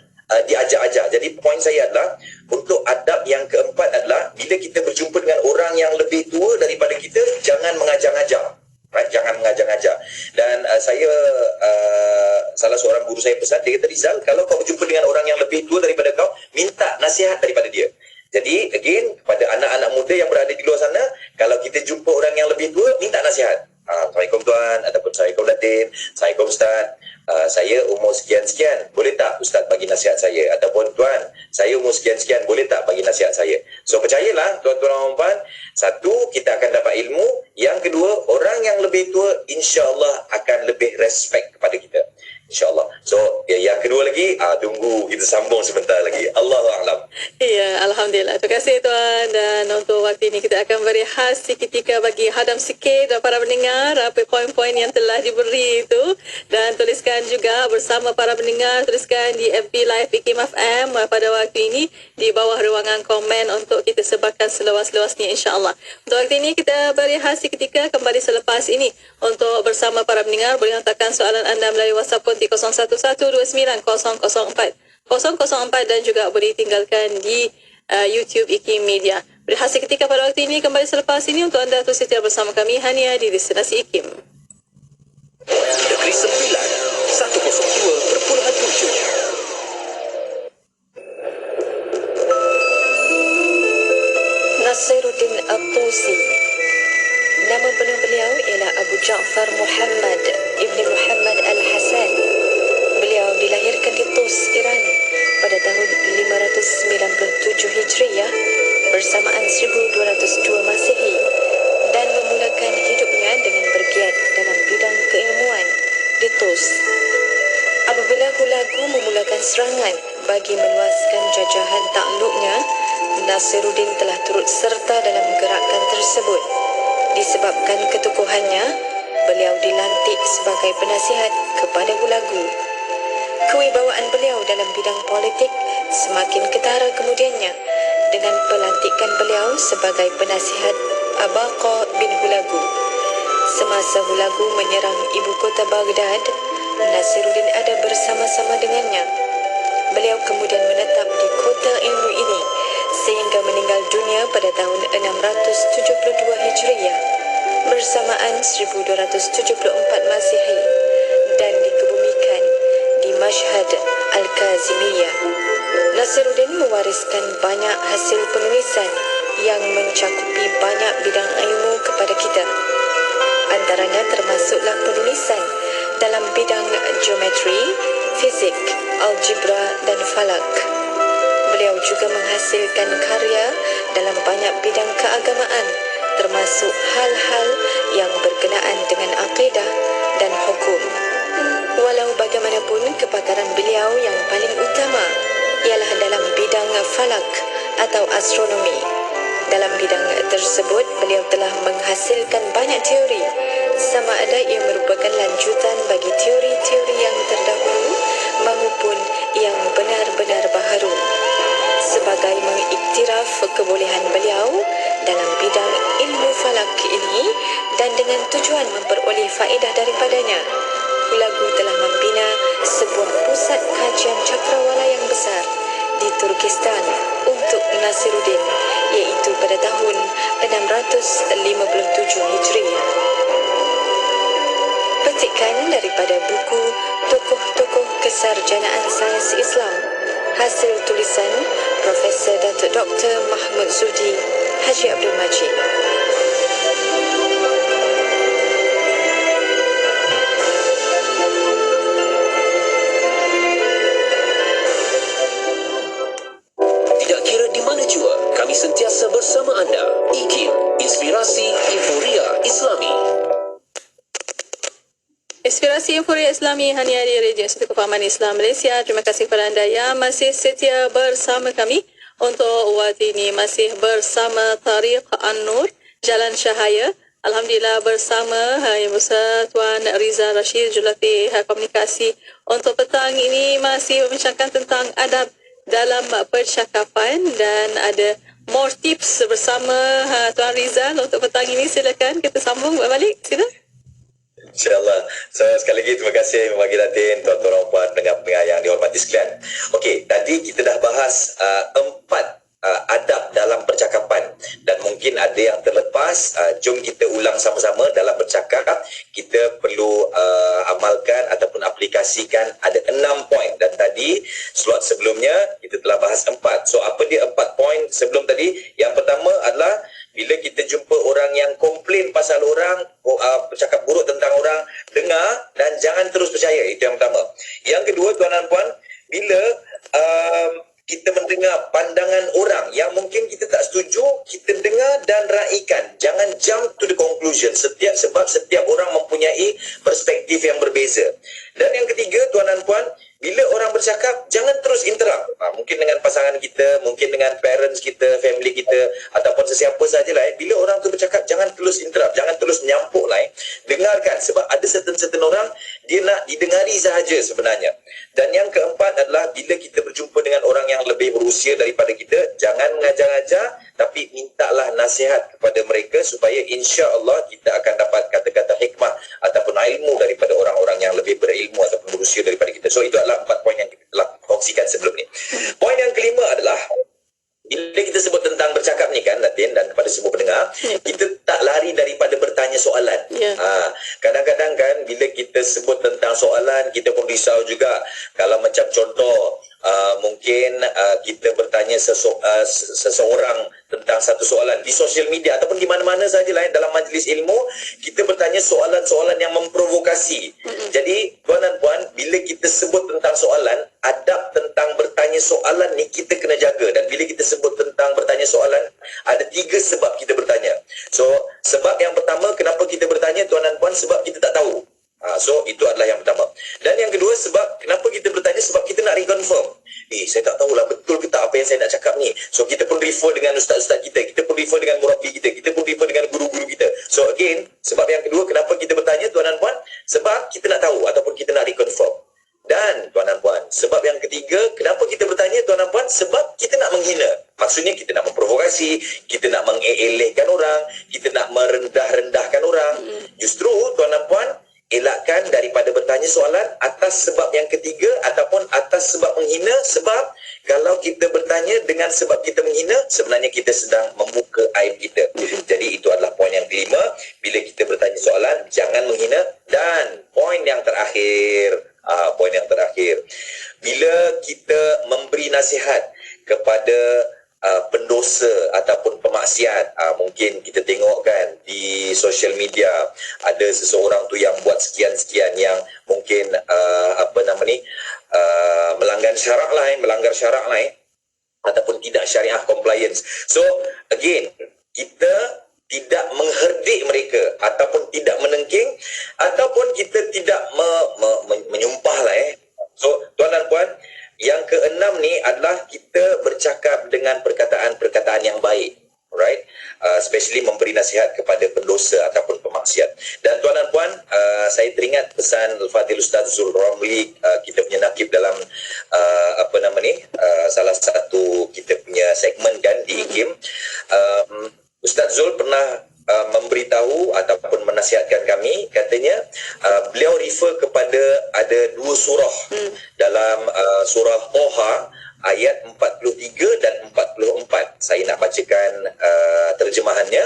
diajar-ajar. Jadi poin saya adalah, untuk adab yang keempat adalah, bila kita berjumpa dengan orang yang lebih tua daripada kita, jangan mengajar-ngajar. Right? Jangan mengajar-ngajar. Dan saya salah seorang guru saya pesan, dia kata, Rizal, kalau kau berjumpa dengan orang yang lebih tua daripada kau, minta nasihat daripada dia. Jadi again, kepada anak-anak muda yang berada di luar sana, kalau kita jumpa orang yang lebih tua, minta nasihat. Assalamualaikum tuan, ataupun Assalamualaikum Datin, Assalamualaikum Ustaz, saya umur sekian-sekian, boleh tak Ustaz bagi nasihat saya? Ataupun tuan, saya umur sekian-sekian, boleh tak bagi nasihat saya? So percayalah tuan-tuan dan puan, satu, kita akan dapat ilmu. Yang kedua, orang yang lebih tua insya-Allah akan lebih respect kepada kita, insya-Allah. So yang kedua lagi, tunggu kita sambung sebentar lagi. Allahu a'lam. Ya, alhamdulillah. Terima kasih tuan. Dan untuk waktu ini kita akan berehat seketika bagi hadam sikit para pendengar apa poin-poin yang telah diberi itu, dan tuliskan juga bersama para pendengar, tuliskan di FB Live IKIM FM pada waktu ini di bawah ruangan komen untuk kita sebarkan seluas-luasnya insya-Allah. Untuk waktu ini kita berehat seketika, kembali selepas ini untuk bersama para pendengar. Boleh hantarkan soalan anda melalui WhatsApp konti 01129004 dan juga boleh tinggalkan di YouTube IKIM Media. Berehat seketika pada waktu ini, kembali selepas ini untuk anda terus setia bersama kami hanya di Destinasi IKIM. Negeri Sembilan 102.7. Nasiruddin At-Tusi. Nama penuh beliau ialah Abu Ja'far Muhammad Ibn Muhammad Al-Hasan. Beliau dilahirkan di Tus, Iran pada tahun 597 Hijriah bersamaan 1202 Masehi, dan memulakan hidupnya dengan bergiat dalam bidang keilmuan di Tus. Apabila Hulagu memulakan serangan bagi meluaskan jajahan takluknya, Nasiruddin telah turut serta dalam gerakan tersebut. Disebabkan keteguhannya, beliau dilantik sebagai penasihat kepada Hulagu. Kewibawaan beliau dalam bidang politik semakin ketara kemudiannya dengan pelantikan beliau sebagai penasihat Abaqa bin Hulagu. Semasa Hulagu menyerang ibu kota Baghdad, Nasiruddin ada bersama-sama dengannya. Beliau kemudian menetap di kota ilmu ini sehingga meninggal dunia pada tahun 672 Hijriah bersamaan 1274 Masehi dan dikebumikan di Mashhad Al-Kazimiyah. Nasiruddin mewariskan banyak hasil penulisan yang mencakupi banyak bidang ilmu kepada kita. Antaranya termasuklah penulisan dalam bidang geometri, fizik, algebra dan falak. Beliau juga menghasilkan karya dalam banyak bidang keagamaan, termasuk hal-hal yang berkenaan dengan akidah dan hukum. Walau bagaimanapun, kepakaran beliau yang paling utama ialah dalam bidang falak atau astronomi. Dalam bidang tersebut, beliau telah menghasilkan banyak teori, sama ada ia merupakan lanjutan bagi teori-teori yang terdahulu maupun yang benar-benar baharu. Sebagai mengiktiraf kebolehan beliau dalam bidang ilmu falak ini dan dengan tujuan memperoleh faedah daripadanya, Hulagu telah membina sebuah pusat kajian cakrawala yang besar di Turkistan untuk Nasiruddin iaitu pada tahun 657 Hijriah. Petikan daripada buku Tokoh-Tokoh Kesarjanaan Sains Islam, hasil tulisan Profesor Datuk Dr. Mahmud Zudi Haji Abdul Majid. Tidak kira di mana jua, kami sentiasa bersama anda. IKIM, Inspirasi Euforia Islami. Inspirasi Euforia Islami hanya di Radio Institut Kefahaman Islam Malaysia. Terima kasih kepada anda yang masih setia bersama kami. Untuk waktu ini masih bersama Tariq An-Nur, Jalan Syahaya. Alhamdulillah bersama Yang Besar Tuan Riza Rashid, Jurulatih Komunikasi. Untuk petang ini masih membincangkan tentang adab dalam percakapan dan ada more tips bersama Tuan Rizal untuk petang ini. Silakan kita sambung balik. Sila. InsyaAllah. So, sekali lagi terima kasih Mewakili Datin, tuan-tuan, puan, pendengar-pendengar yang dihormati sekalian. Okey, tadi kita dah bahas 4 adab dalam percakapan dan mungkin ada yang terlepas. Jom kita ulang sama-sama. Dalam bercakap kita perlu amalkan ataupun aplikasikan ada 6 poin, dan tadi slot sebelumnya kita telah bahas 4. So apa dia 4 poin sebelum tadi? Yang pertama adalah bila kita jumpa orang yang komplain pasal orang, bercakap buruk tentang orang, dengar dan jangan terus percaya. Itu yang pertama. Yang kedua, tuan dan puan, bila kita mendengar pandangan orang yang mungkin kita tak setuju, kita dengar dan raikan. Jangan jump to the conclusion. Sebab setiap orang mempunyai perspektif yang berbeza. Dan yang ketiga, tuan dan puan, bila orang bercakap, jangan terus interrupt. Mungkin dengan pasangan kita, mungkin dengan parents kita, family kita, ataupun sesiapa sajalah. Bila orang tu bercakap, jangan terus interrupt. Jangan terus menyampuk lah. Dengarkan. Sebab ada certain orang, dia nak didengari sahaja sebenarnya. Dan yang keempat adalah, bila kita berjumpa dengan orang yang lebih berusia daripada kita, jangan mengajar-ajar, tapi mintalah nasihat kepada mereka supaya insya-Allah kita akan dapat kata-kata hikmah ataupun ilmu daripada orang-orang yang lebih berilmu ataupun berusia daripada kita. So itu adalah 4 poin yang kita telah kongsikan sebelum ni. Poin yang kelima adalah, bila kita sebut tentang bercakap ni kan, Datin, dan kepada semua pendengar, kita tak lari daripada bertanya soalan. Kadang-kadang kan, bila kita sebut tentang soalan, kita pun risau juga. Kalau macam contoh, mungkin kita bertanya seseorang tentang satu soalan di sosial media ataupun di mana-mana sajalah dalam majlis ilmu, kita bertanya soalan-soalan yang memprovokasi. Jadi tuan dan puan, bila kita sebut tentang soalan, adab tentang bertanya soalan ni kita kena jaga. Dan bila kita sebut tentang bertanya soalan, ada 3 sebab kita bertanya. So sebab yang pertama, kenapa kita bertanya, tuan dan puan, sebab kita tak tahu. So itu adalah yang pertama. Dan yang kedua, sebab kenapa kita bertanya, sebab kita nak reconfirm. Saya tak tahulah betul ke tak apa yang saya nak cakap ni. So kita pun refer dengan ustaz-ustaz kita, kita pun refer dengan murabi kita, kita pun refer dengan guru-guru kita. So again, sebab yang kedua kenapa kita bertanya, tuan dan puan, sebab kita nak tahu ataupun kita nak reconfirm. Dan tuan dan puan, sebab yang ketiga, kenapa kita bertanya, tuan dan puan, sebab kita nak menghina. Maksudnya kita nak memprovokasi, kita nak mengelekkan orang, kita nak merendah-rendahkan orang. Justru tuan dan puan, elakkan daripada bertanya soalan atas sebab yang ketiga ataupun atas sebab menghina. Sebab kalau kita bertanya dengan sebab kita menghina, sebenarnya kita sedang membuka aib kita. Jadi itu adalah poin yang kelima. Bila kita bertanya soalan, jangan menghina. Dan poin yang terakhir, bila kita memberi nasihat kepada pendosa ataupun pemaksiat, mungkin kita tengok kan di social media ada seseorang tu yang buat sekian-sekian yang mungkin melanggar syarak lah, ataupun tidak syariah compliance. So again, kita tidak mengherdik mereka ataupun tidak menengking ataupun kita tidak menyumpah lah. So tuan dan puan, yang keenam ni adalah kita bercakap dengan perkataan-perkataan yang baik. Right? Especially memberi nasihat kepada pendosa ataupun pemaksiat. Dan tuan dan puan, saya teringat pesan Al-Fadhil Ustaz Zul Ramli, kita punya nakib dalam salah satu kita punya segmen kan di IKIM. Ustaz Zul pernah memberitahu ataupun menasihatkan kami, katanya beliau refer kepada ada 2 surah dalam surah Toha ayat 43 dan 44. 4. Saya nak bacakan terjemahannya.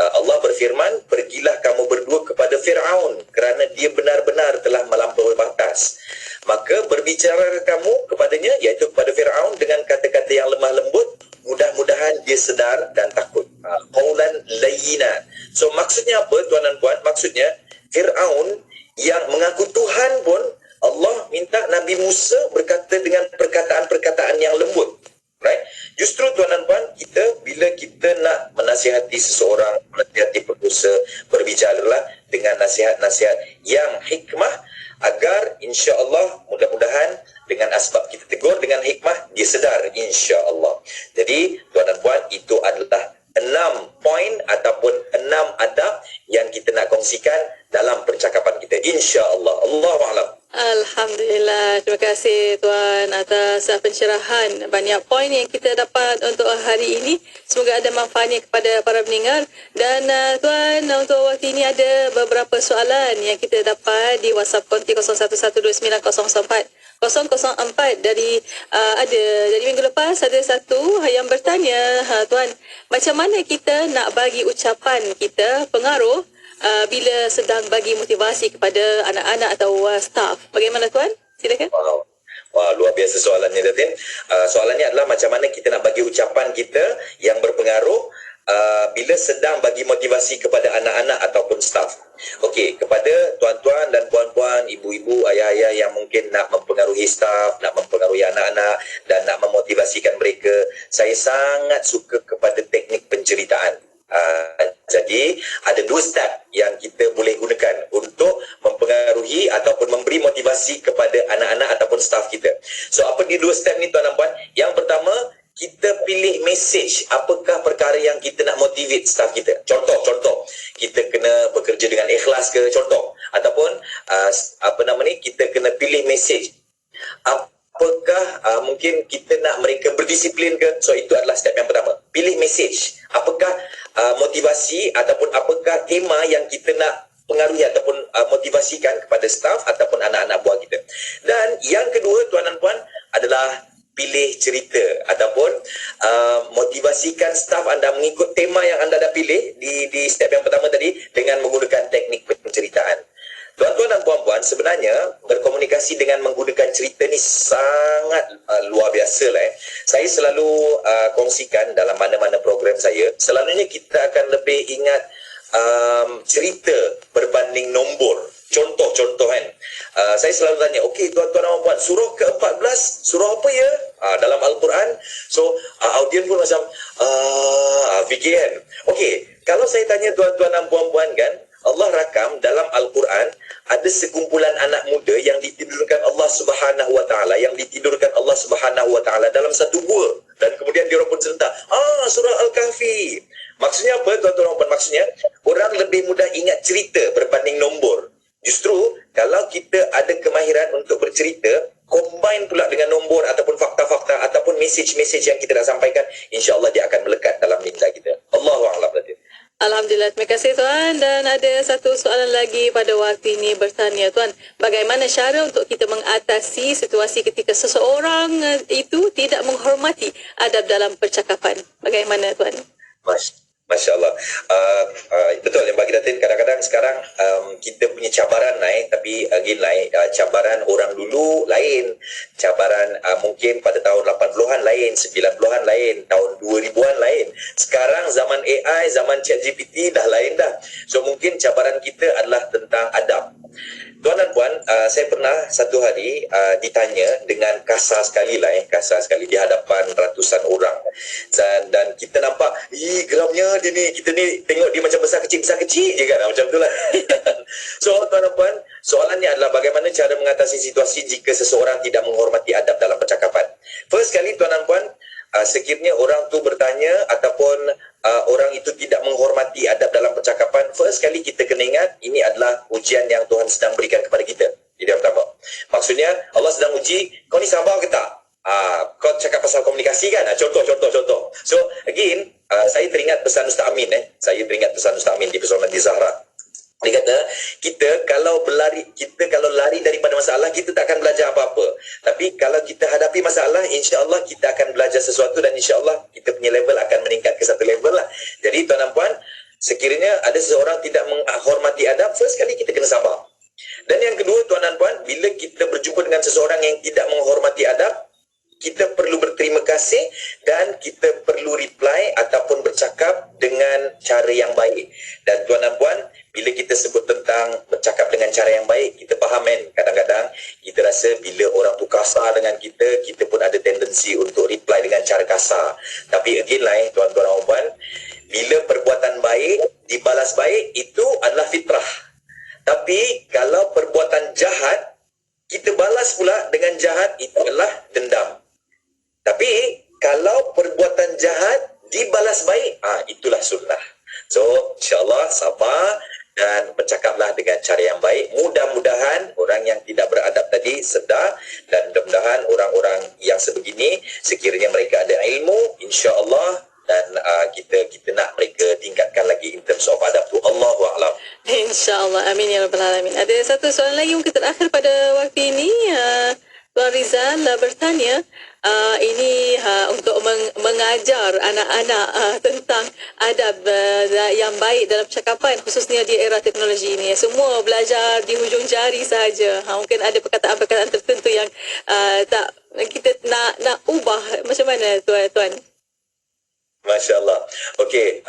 Allah berfirman, pergilah kamu berdua kepada Fir'aun kerana dia benar-benar telah melampaui batas. Maka berbicara kamu kepadanya, iaitu kepada Fir'aun, dengan kata-kata yang lemah lembut. Mudah-mudahan dia sedar dan takut. Qaulan layyina. So maksudnya apa tuan dan puan? Maksudnya Fir'aun yang mengaku Tuhan pun, Allah minta Nabi Musa berkata dengan perkataan-perkataan yang lembut. Right? Justru tuan dan puan, bila kita nak menasihati seseorang, menasihati pengusaha, berbicaralah dengan nasihat-nasihat yang hikmah, agar insya-Allah mudah-mudahan dengan asbab kita tegur dengan hikmah, dia sedar insya-Allah. Jadi tuan dan puan, itu adalah 6 poin ataupun 6 adab yang kita nak kongsikan dalam percakapan kita, insya-Allah. Allahu a'lam. Alhamdulillah. Terima kasih Tuan atas pencerahan banyak poin yang kita dapat untuk hari ini. Semoga ada manfaatnya kepada para pendengar. Dan Tuan, untuk waktu ini ada beberapa soalan yang kita dapat di WhatsApp konti 0112904004 dari dari minggu lepas ada satu yang bertanya, Tuan, macam mana kita nak bagi ucapan kita pengaruh bila sedang bagi motivasi kepada anak-anak atau staf? Bagaimana Tuan? Silakan. Wah, luar biasa soalannya, Datin. Soalannya adalah macam mana kita nak bagi ucapan kita yang berpengaruh bila sedang bagi motivasi kepada anak-anak ataupun staf. Okey, kepada tuan-tuan dan puan-puan, ibu-ibu, ayah-ayah yang mungkin nak mempengaruhi staf, nak mempengaruhi anak-anak dan nak memotivasikan mereka, saya sangat suka kepada teknik penceritaan. Jadi ada 2 step yang kita boleh gunakan untuk mempengaruhi ataupun memberi motivasi kepada anak-anak ataupun staf kita. So apa di 2 step ni tuan dan puan? Yang pertama, kita pilih message apakah perkara yang kita nak motivate staf kita. Contoh, kita kena bekerja dengan ikhlas ke, contoh. Ataupun kita kena pilih message apakah mungkin kita nak mereka berdisiplin ke. So itu adalah step yang pertama. Pilih message. Apakah motivasi ataupun apakah tema yang kita nak pengaruhi ataupun motivasikan kepada staf ataupun anak-anak buah kita. Dan yang kedua tuan dan puan adalah pilih cerita ataupun motivasikan staf anda mengikut tema yang anda dah pilih di step yang pertama tadi dengan menggunakan teknik penceritaan. Tuan-tuan dan puan-puan, sebenarnya berkomunikasi dengan menggunakan cerita ni sangat luar biasa lah. Saya selalu kongsikan dalam mana-mana program saya, selalunya kita akan lebih ingat cerita berbanding nombor. Contoh kan. Saya selalu tanya, okey tuan-tuan dan puan, surah ke-14, surah apa ya? Dalam Al-Quran. So, audien pun macam fikir kan. Okey, kalau saya tanya tuan-tuan dan puan-puan kan, Allah rakam dalam Al-Quran ada sekumpulan anak muda yang ditidurkan Allah Subhanahu Wa Taala, yang ditidurkan Allah Subhanahu Wa Taala dalam satu gua, dan kemudian dia orang pun serentak surah Al-Kahfi. Maksudnya apa tuan-tuan dan puan? Maksudnya orang lebih mudah ingat cerita berbanding nombor. Justru kalau kita ada kemahiran untuk bercerita, combine pula dengan nombor ataupun fakta-fakta ataupun message-message yang kita nak sampaikan, insya-Allah dia akan melekat dalam minda kita. Allahu a'lam. Alhamdulillah, terima kasih Tuan. Dan ada satu soalan lagi pada waktu ini bertanya, Tuan, bagaimana cara untuk kita mengatasi situasi ketika seseorang itu tidak menghormati adab dalam percakapan? Bagaimana Tuan? Masya Allah. Betul yang bagi Datin, kadang-kadang sekarang kita punya cabaran naik, tapi again cabaran orang dulu lain, cabaran mungkin pada tahun 80-an lain, 90-an lain, tahun 2000-an lain. Sekarang zaman AI, zaman ChatGPT dah lain dah. So mungkin cabaran kita adalah tentang adab. Tuan dan puan, saya pernah satu hari ditanya dengan kasar sekali di hadapan ratusan orang. Dan kita nampak, geramnya dia ni, kita ni tengok dia macam besar kecil je kan, macam tu lah. So tuan dan puan, soalannya adalah bagaimana cara mengatasi situasi jika seseorang tidak menghormati adab dalam percakapan. First kali tuan dan puan, sekiranya orang tu bertanya ataupun orang itu tidak menghormati adab dalam percakapan, first kali kita kena ingat ini adalah ujian yang Tuhan sedang berikan kepada kita. Itu yang pertama. Maksudnya Allah sedang uji, kau ni sabar ke tak? Kau cakap pasal komunikasi kan? Contoh. So again, saya teringat pesan Ustaz Amin. Saya teringat pesan Ustaz Amin di Pesona di Zahra. Dia kata, kita kalau lari daripada masalah, kita tak akan belajar apa-apa. Tapi kalau kita hadapi masalah, insya-Allah kita akan belajar sesuatu dan insya-Allah kita punya level akan meningkat ke satu level lah. Jadi tuan dan puan, sekiranya ada seseorang tidak menghormati adab, first kali kita kena sabar. Dan yang kedua tuan dan puan, bila kita berjumpa dengan seseorang yang tidak menghormati adab, kita perlu berterima kasih dan kita perlu reply ataupun bercakap dengan cara yang baik. Dan tuan dan puan, bila kita sebut tentang bercakap dengan cara yang baik, kita faham kan, kadang-kadang kita rasa bila orang tu kasar dengan kita, kita pun ada tendensi untuk reply dengan cara kasar. Tapi again lah tuan-tuan dan puan, bila perbuatan baik dibalas baik, itu adalah fitrah. Tapi kalau perbuatan jahat kita balas pula dengan jahat, itu adalah dendam. Tapi kalau perbuatan jahat dibalas baik, itulah sunnah. So insya-Allah sabar dan bercakaplah dengan cara yang baik. Mudah-mudahan orang yang tidak beradab tadi sedar, dan mudah-mudahan orang-orang yang sebegini sekiranya mereka ada ilmu, insya-Allah, dan kita nak mereka tingkatkan lagi in terms of adab tu. Allahu a'lam. InsyaAllah. Amin ya rabbal alamin. Ada satu soalan lagi mungkin terakhir pada waktu ini. Tuan Rizal bertanya, ini untuk mengajar anak-anak tentang adab yang baik dalam percakapan, khususnya di era teknologi ini. Semua belajar di hujung jari sahaja. Mungkin ada perkataan-perkataan tertentu yang tak kita nak ubah. Macam mana tuan? Masya Allah. Okey,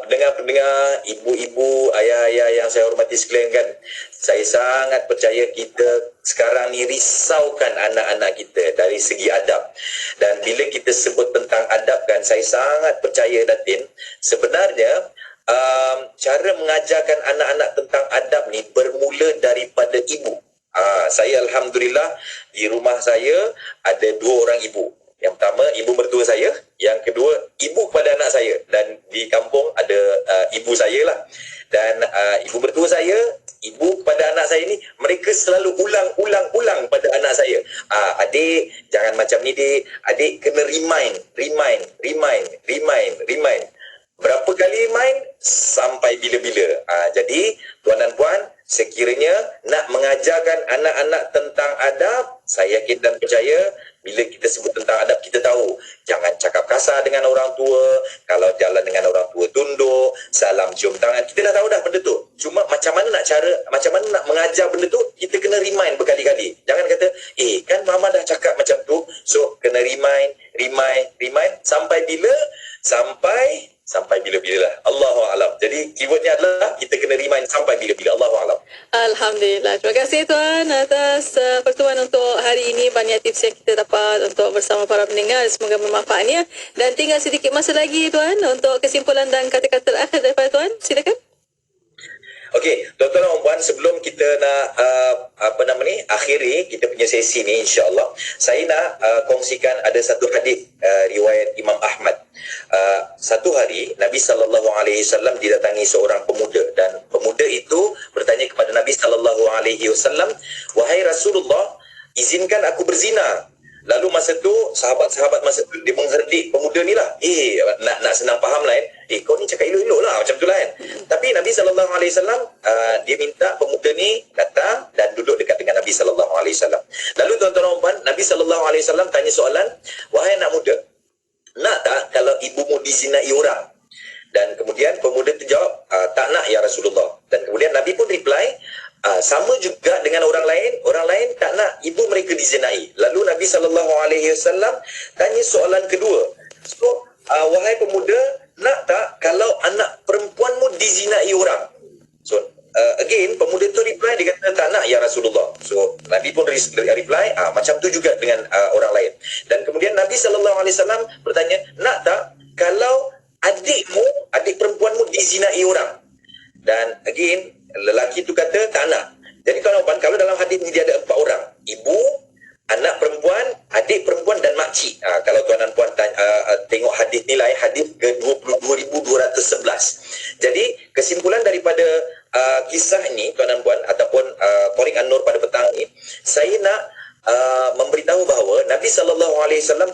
pendengar-pendengar, ibu-ibu, ayah-ayah yang saya hormati sekalian kan, saya sangat percaya kita sekarang ni risaukan anak-anak kita dari segi adab. Dan bila kita sebut tentang adab kan, saya sangat percaya Datin, sebenarnya cara mengajarkan anak-anak tentang adab ni bermula daripada ibu. Saya Alhamdulillah, di rumah saya ada 2 orang ibu. Yang pertama, ibu mertua saya. Yang kedua, ibu kepada anak saya. Dan di kampung ada ibu saya lah. Dan ibu mertua saya, ibu kepada anak saya ni, mereka selalu ulang pada anak saya. Adik, jangan macam ni dik. Adik kena remind. Berapa kali remind? Sampai bila-bila. Jadi, tuan dan puan, sekiranya nak mengajarkan anak-anak tentang adab, saya yakin dan percaya, bila kita sebut tentang adab, kita tahu jangan cakap kasar dengan orang tua. Kalau jalan dengan orang tua, tunduk, salam cium tangan. Kita dah tahu dah benda tu. Cuma macam mana nak mengajar benda tu, kita kena remind berkali-kali. Jangan kata, kan mama dah cakap macam tu, so kena remind sampai bila? Sampai bila-bila lah. Allahu a'lam. Jadi keywordnya adalah kita kena remind sampai bila-bila. Allahu a'lam. Alhamdulillah. Terima kasih tuan atas pertemuan untuk hari ini. Banyak tips yang kita dapat untuk bersama para pendengar. Semoga bermanfaatnya. Dan tinggal sedikit masa lagi tuan untuk kesimpulan dan kata-kata terakhir daripada tuan. Silakan. Okey, tuan-tuan dan puan, sebelum kita nak akhiri kita punya sesi ni, insya-Allah saya nak kongsikan ada satu hadis riwayat Imam Ahmad. Satu hari Nabi SAW didatangi seorang pemuda, dan pemuda itu bertanya kepada Nabi SAW, "Wahai Rasulullah, izinkan aku berzina." Lalu masa tu sahabat-sahabat masa tu dia mengherdik pemuda ni lah. Nak senang faham lah kau ni cakap elok-elok lah macam tu lah kan. Tapi Nabi SAW dia minta pemuda ni datang dan duduk dekat dengan Nabi SAW. Lalu tuan-tuan dan puan, Nabi SAW tanya soalan, "Wahai anak muda, nak tak kalau ibumu dizinai orang?" Dan kemudian pemuda tu jawab, "Tak nak ya Rasulullah." Dan kemudian Nabi pun reply, sama juga dengan orang lain tak nak ibu mereka dizinai. Lalu Nabi SAW tanya soalan kedua, "So, wahai pemuda, nak tak kalau anak perempuanmu dizinai orang?" So, again, pemuda tu reply, dia kata, "Tak nak ya Rasulullah." So, Nabi pun reply, macam tu juga dengan orang lain. Dan kemudian Nabi SAW bertanya, "Nak tak kalau adik perempuanmu dizinai orang?" Dan again, lelaki tu kata tak nak. Jadi tuan-tuan, kalau dalam hadis ni dia ada 4 orang. Ibu, anak perempuan, adik perempuan dan makcik. Kalau tuan dan puan tengok hadis ni lah, hadis ke 22,211. Jadi kesimpulan daripada kisah ini tuan dan puan, ataupun Tariq An-Nur pada petang ni, saya nak memberitahu bahawa Nabi SAW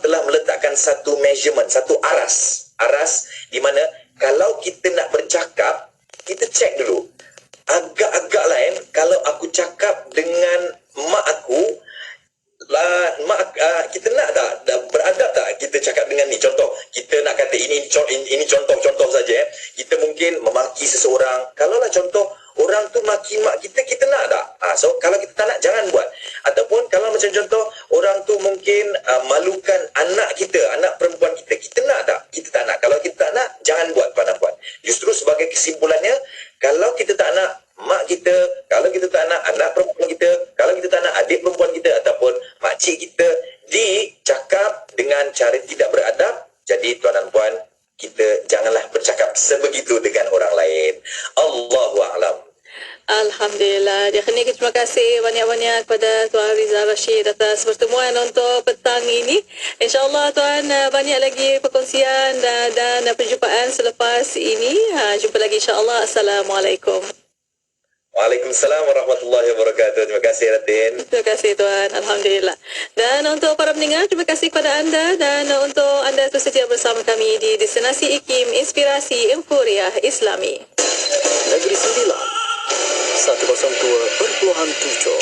telah meletakkan satu measurement, satu aras di mana kalau kita nak bercakap, kita cek dulu agak-agak lain kalau aku cakap dengan mak aku, kita nak tak beradab tak kita cakap dengan ni? Contoh, kita nak kata ini contoh saja. Kita mungkin memaki seseorang. Kalaulah contoh orang tu maki mak kita nak tak? So kalau kita tak nak, jangan buat. Ataupun kalau macam contoh orang tu mungkin malukan anak kita, anak perempuan kita nak tak? Kita tak nak. Kalau kita tak nak, jangan buat puan-puan. Justru sebagai kesimpulannya, kalau kita tak nak mak kita, kalau kita tak nak anak perempuan kita, kalau kita tak nak adik perempuan kita ataupun makcik kita dicakap dengan cara tidak beradab, jadi tuan dan puan, kita janganlah bercakap sebegitu dengan orang lain. Allahu a'lam. Alhamdulillah. Terima kasih banyak-banyak kepada Tuan Rizal Rashid atas pertemuan untuk petang ini. InsyaAllah Tuan, banyak lagi perkongsian dan perjumpaan selepas ini. Jumpa lagi insyaAllah. Assalamualaikum. Waalaikumsalam warahmatullahi wabarakatuh. Terima kasih Ratin. Terima kasih Tuan. Alhamdulillah. Dan untuk para pendengar, terima kasih kepada anda dan untuk anda terus setia bersama kami di Destinasi IKIM Inspirasi Emporia Islami. Negeri Sembilan 102.7.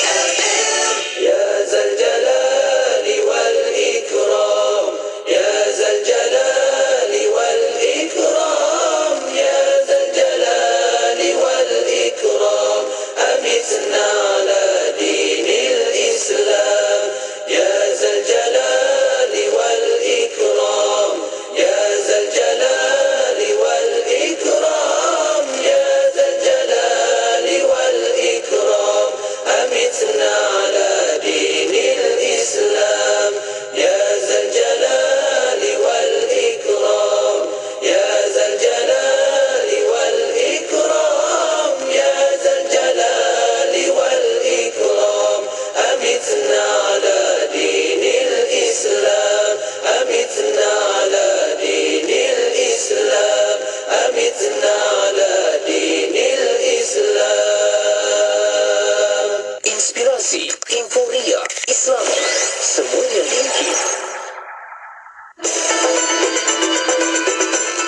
Ya Zal Jalali wal Ikram, Ya Zal Jalali wal Ikram, Ya Zal Jalali wal Ikram, amitna ala dinil Islam, Ya Zal Jalali wal Ikram, Ya Zal Jalali wal Ikram, Ya Zal Jalali wal Ikram, amitna ala dinil Islam, Ya Zal Jalali wal Ikram, Ya Zal Jalali wal Ikram, Ya Zal Jalali wal Ikram, amitna ala dinil Islam, amitna ala dinil Islam, amitna ala dinil Islam. Inspirasi Emporia Islami, semuanya diikut.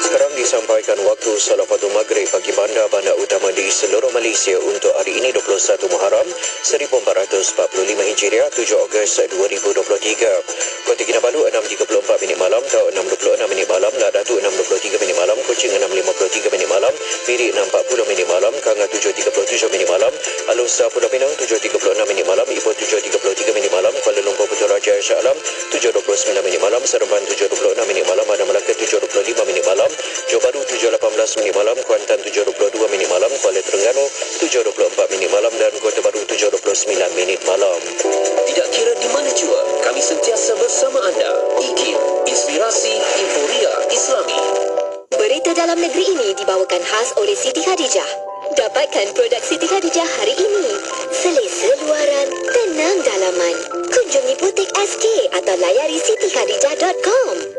Sekarang disampaikan waktu Salawatul Maghrib bagi bandar-bandar utama di seluruh Malaysia untuk hari ini 21 Muharram 1445 Hijriah 7 Ogos 2023. Kota Kinabalu 6.34 minit malam, Tau 6.26 minit malam, Lak Datu 6.23 minit malam, Kuching 6.53 minit malam, Birik 6.40 minit malam, Kanga 7.37 minit malam, Alusa Pulau Pinang 7.36 minit malam, Ipoh 7.33 minit malam, Kuala Lumpur Putrajaya Shah Alam 7.29 minit malam, Seremban 7.26 minit malam, Bandar Melaka 7.25 minit malam, Johor Bahru 7.18 minit malam, Kuantan 7.22 minit malam, Kuala Terengganu 7.24 minit malam dan Kota Baru 7.29 minit malam. Tidak kira di mana jua, kami sentiasa bersama anda. IKIM, Inspirasi Emporia Islami. Berita dalam negeri ini dibawakan khas oleh Siti Khadijah. Dapatkan produk Siti Khadijah hari ini. Selesa luaran, tenang dalaman. Kunjungi butik SK atau layari sitikhadijah.com.